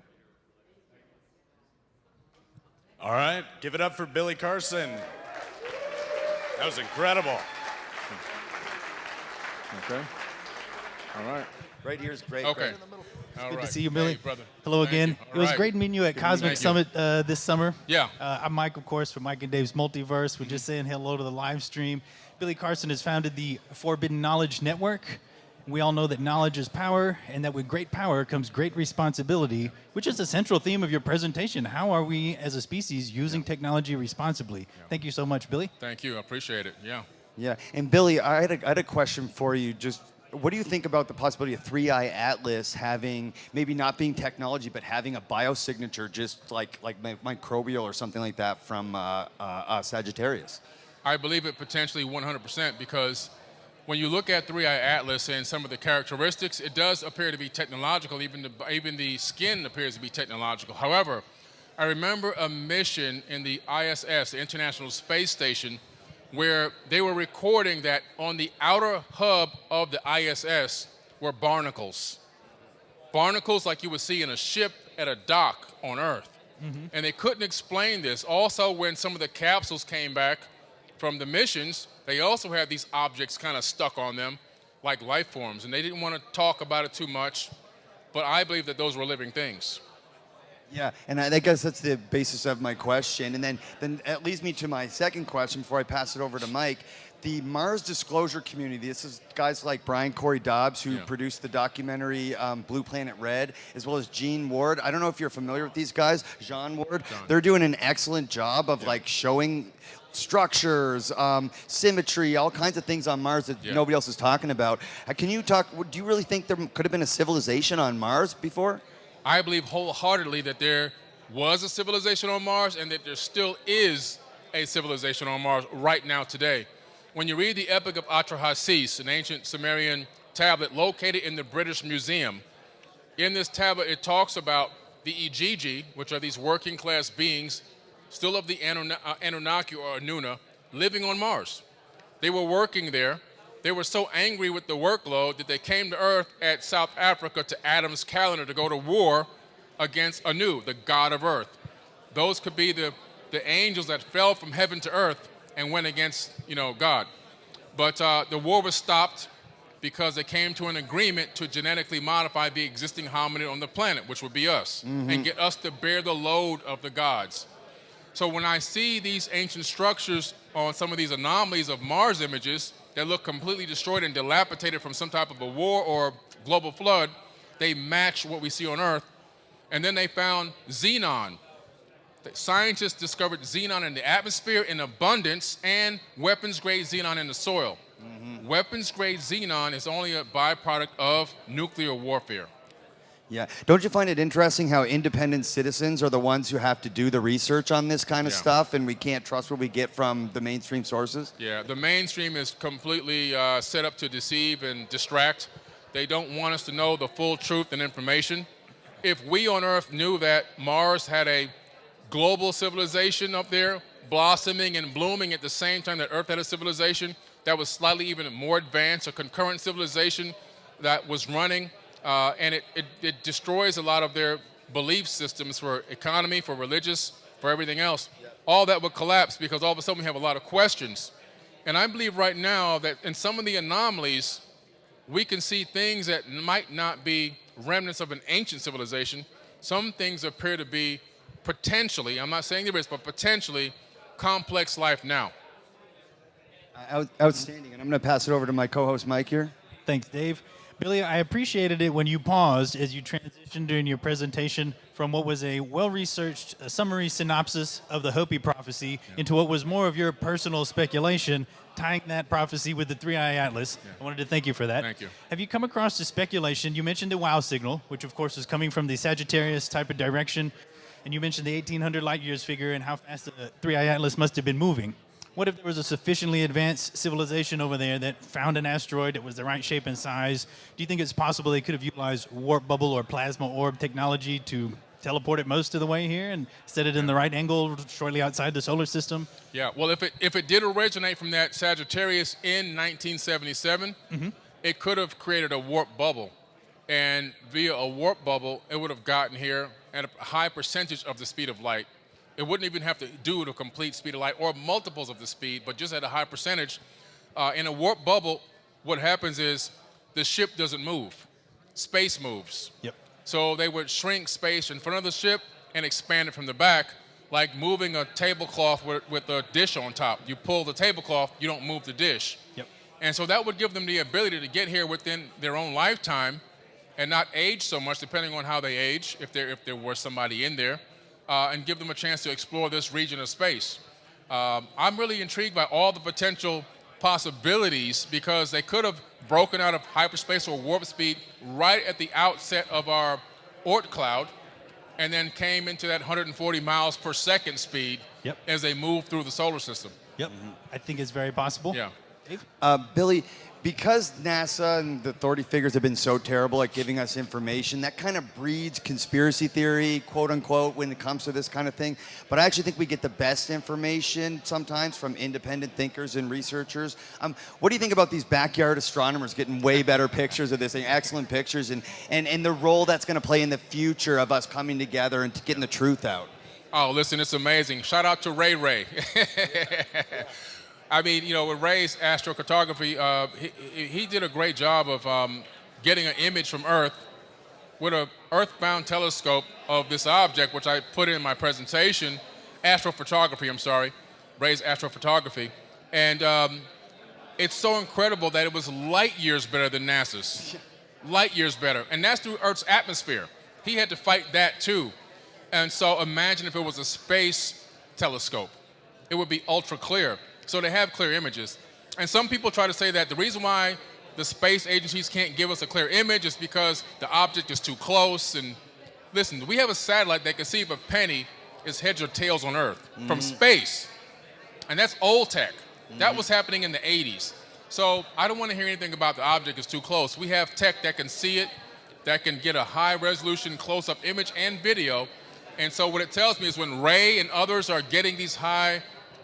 All right, give it up for Billy Carson. That was incredible. Okay. All right. Right here is great. Okay. Right in the middle. All Good right. to see you, Billy. Hey, brother. Hello Thank again. you. It was All right. great meeting you at Cosmic Thank you. Summit this summer. Yeah. I'm Mike, of course, from Mike and Dave's Multiverse. We're just saying hello to the live stream. Billy Carson has founded the Forbidden Knowledge Network. We all know that knowledge is power, and that with great power comes great responsibility, which is the central theme of your presentation. How are we as a species using technology responsibly? Thank you so much, Billy. Thank you. I appreciate it. Yeah. Yeah, and Billy, I had a question for you. Just what do you think about the possibility of 3-Eye Atlas having, maybe not being technology, but having a biosignature just like microbial or something like that from Sagittarius? I believe it potentially 100% because when you look at 3-Eye Atlas and some of the characteristics, it does appear to be technological. Even the skin appears to be technological. However, I remember a mission in the ISS, the International Space Station, where they were recording that on the outer hub of the ISS were barnacles. Barnacles like you would see in a ship at a dock on Earth. And they couldn't explain this. Also, when some of the capsules came back from the missions, they also had these objects kind of stuck on them like life forms. And they didn't want to talk about it too much, but I believe that those were living things. Yeah, and I guess that's the basis of my question. And then that leads me to my second question before I pass it over to Mike. The Mars disclosure community, this is guys like Brian Corey Dobbs, who produced the documentary Blue Planet Red, as well as Gene Ward. I don't know if you're familiar with these guys, Jean Ward. They're doing an excellent job of like showing structures, symmetry, all kinds of things on Mars that nobody else is talking about. Can you talk, do you really think there could have been a civilization on Mars before? I believe wholeheartedly that there was a civilization on Mars and that there still is a civilization on Mars right now today. When you read the Epic of Atrahasis, an ancient Sumerian tablet located in the British Museum, in this tablet it talks about the Igigi, which are these working class beings, still of the Anunnaki or Anuna, living on Mars. They were working there. They were so angry with the workload that they came to Earth at South Africa to Adam's calendar to go to war against Anu, the god of Earth. Those could be the angels that fell from heaven to earth and went against, God. But the war was stopped because they came to an agreement to genetically modify the existing hominid on the planet, which would be us, and get us to bear the load of the gods. So when I see these ancient structures on some of these anomalies of Mars images that look completely destroyed and dilapidated from some type of a war or global flood, they match what we see on Earth. And then they found xenon. The scientists discovered xenon in the atmosphere in abundance and weapons-grade xenon in the soil. Weapons-grade xenon is only a byproduct of nuclear warfare. Yeah. Don't you find it interesting how independent citizens are the ones who have to do the research on this kind of stuff, and we can't trust what we get from the mainstream sources? Yeah, the mainstream is completely set up to deceive and distract. They don't want us to know the full truth and information. If we on Earth knew that Mars had a global civilization up there, blossoming and blooming at the same time that Earth had a civilization that was slightly even more advanced, a concurrent civilization that was running, and it destroys a lot of their belief systems for economy, for religious, for everything else. All that would collapse because all of a sudden we have a lot of questions. And I believe right now that in some of the anomalies, we can see things that might not be remnants of an ancient civilization. Some things appear to be potentially, I'm not saying there is, but potentially complex life now. Outstanding. And I'm going to pass it over to my co-host, Mike, here. Thanks, Dave. Billy, I appreciated it when you paused as you transitioned during your presentation from what was a well-researched summary synopsis of the Hopi prophecy into what was more of your personal speculation, tying that prophecy with the 3-Eye Atlas. I wanted to thank you for that. Thank you. Have you come across the speculation? You mentioned the wow signal, which of course is coming from the Sagittarius type of direction, and you mentioned the 1800 light years figure and how fast the 3-Eye Atlas must have been moving. What if there was a sufficiently advanced civilization over there that found an asteroid that was the right shape and size? Do you think it's possible they could have utilized warp bubble or plasma orb technology to teleport it most of the way here and set it in the right angle shortly outside the solar system? Yeah, well, if it did originate from that Sagittarius in 1977, it could have created a warp bubble. And via a warp bubble, it would have gotten here at a high percentage of the speed of light. It wouldn't even have to do the complete speed of light or multiples of the speed, but just at a high percentage. In a warp bubble, what happens is the ship doesn't move. Space moves. Yep. So they would shrink space in front of the ship and expand it from the back, like moving a tablecloth with a dish on top. You pull the tablecloth, you don't move the dish. Yep. And so that would give them the ability to get here within their own lifetime and not age so much, depending on how they age, if there was somebody in there, and give them a chance to explore this region of space. I'm really intrigued by all the potential possibilities because they could have broken out of hyperspace or warp speed right at the outset of our Oort cloud and then came into that 140 miles per second speed as they move through the solar system. Yep. I think it's very possible. Yeah. Billy, because NASA and the authority figures have been so terrible at giving us information, that kind of breeds conspiracy theory, quote unquote, when it comes to this kind of thing. But I actually think we get the best information sometimes from independent thinkers and researchers. What do you think about these backyard astronomers getting way better pictures of this thing, excellent pictures, and the role that's going to play in the future of us coming together and getting the truth out? Oh, listen, it's amazing. Shout out to Ray Ray. I mean, with Ray's astrocartography, he did a great job of getting an image from Earth with an earthbound telescope of this object, which I put in my presentation, Ray's astrophotography. And it's so incredible that it was light years better than NASA's. Light years better. And that's through Earth's atmosphere. He had to fight that too. And so imagine if it was a space telescope. It would be ultra clear. So they have clear images. And some people try to say that the reason why the space agencies can't give us a clear image is because the object is too close. And listen, we have a satellite that can see if a penny is heads or tails on Earth from space. And that's old tech. That was happening in the 80s. So I don't want to hear anything about the object is too close. We have tech that can see it, that can get a high resolution close-up image and video. And so what it tells me is when Ray and others are getting these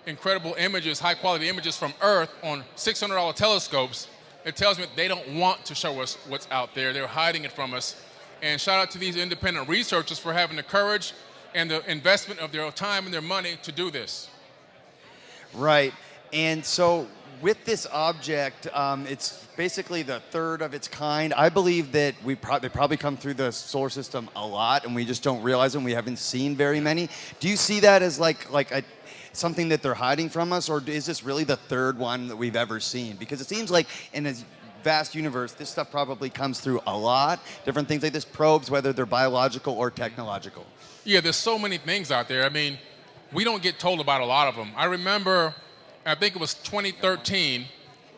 incredible images, high quality images from Earth on $600 telescopes, it tells me that they don't want to show us what's out there. They're hiding it from us. And shout out to these independent researchers for having the courage and the investment of their time and their money to do this. Right. And so with this object, it's basically the third of its kind. I believe that they probably come through the solar system a lot, and we just don't realize them. We haven't seen very many. Do you see that as like something that they're hiding from us, or is this really the third one that we've ever seen? Because it seems like in a vast universe, this stuff probably comes through a lot. Different things like this, probes, whether they're biological or technological. Yeah, there's so many things out there. I mean, we don't get told about a lot of them. I remember, I think it was 2013,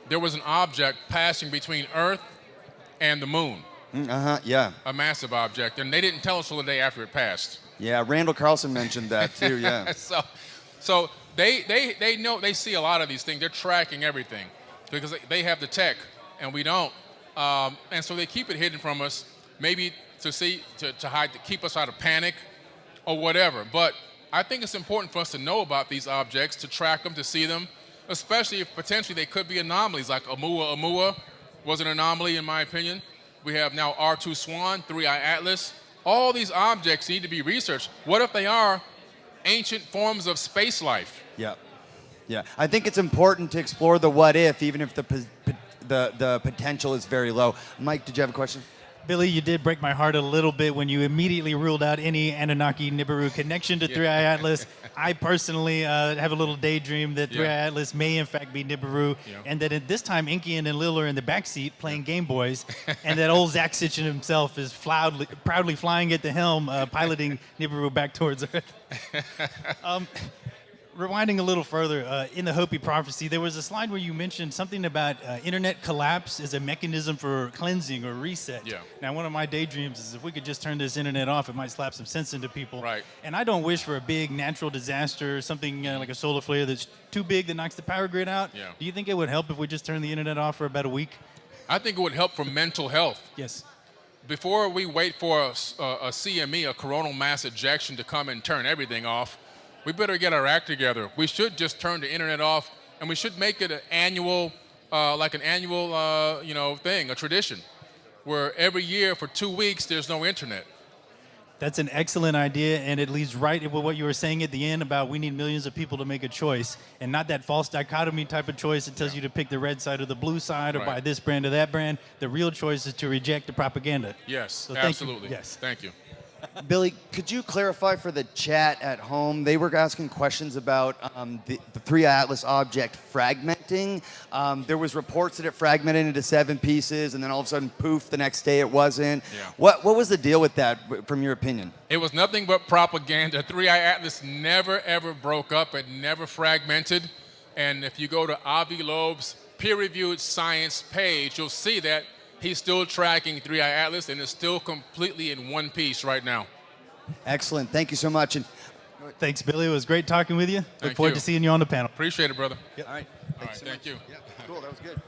there was an object passing between Earth and the moon. Yeah. A massive object, and they didn't tell us till the day after it passed. Yeah, Randall Carlson mentioned that too, yeah. So they know, they see a lot of these things. They're tracking everything because they have the tech and we don't. And so they keep it hidden from us, maybe to hide, to keep us out of panic or whatever. But I think it's important for us to know about these objects, to track them, to see them, especially if potentially they could be anomalies, like Oumuamua was an anomaly in my opinion. We have now R2 Swan, 3I Atlas. All these objects need to be researched. What if they are ancient forms of space life? Yeah. I think it's important to explore the what if, even if the potential is very low. Mike, did you have a question? Billy, you did break my heart a little bit when you immediately ruled out any Anunnaki-Nibiru connection to 3I Atlas. I personally have a little daydream that 3I Atlas may in fact be Nibiru, and that at this time Inkian and Lil are in the backseat playing Game Boys, and that old Zach Sitchin himself is proudly flying at the helm, piloting Nibiru back towards Earth. Rewinding a little further, in the Hopi prophecy, there was a slide where you mentioned something about internet collapse as a mechanism for cleansing or reset. Yeah. Now, one of my daydreams is if we could just turn this internet off, it might slap some sense into people. Right. And I don't wish for a big natural disaster, something like a solar flare that's too big that knocks the power grid out. Yeah. Do you think it would help if we just turned the internet off for about a week? I think it would help for mental health. Yes. Before we wait for a CME, a coronal mass ejection, to come and turn everything off, we better get our act together. We should just turn the internet off, and we should make it an annual, thing, a tradition, where every year for 2 weeks there's no internet. That's an excellent idea, and it leads right with what you were saying at the end about we need millions of people to make a choice, and not that false dichotomy type of choice that tells you to pick the red side or the blue side or buy this brand or that brand. The real choice is to reject the propaganda. Yes, So absolutely. Yes. Thank you. Billy, could you clarify for the chat at home? They were asking questions about the 3-eye atlas object fragmenting. There was reports that it fragmented into 7 pieces, and then all of a sudden, poof, the next day it wasn't. Yeah. What was the deal with that, from your opinion? It was nothing but propaganda. 3-eye atlas never, ever broke up. It never fragmented. And if you go to Avi Loeb's peer-reviewed science page, you'll see that he's still tracking 3-eye atlas, and it's still completely in one piece right now. Excellent. Thank you so much. And Thanks, Billy. It was great talking with you. Look Thank forward you. to seeing you on the panel. Appreciate it, brother. all right. All right, thank you. Yeah, cool. That was good.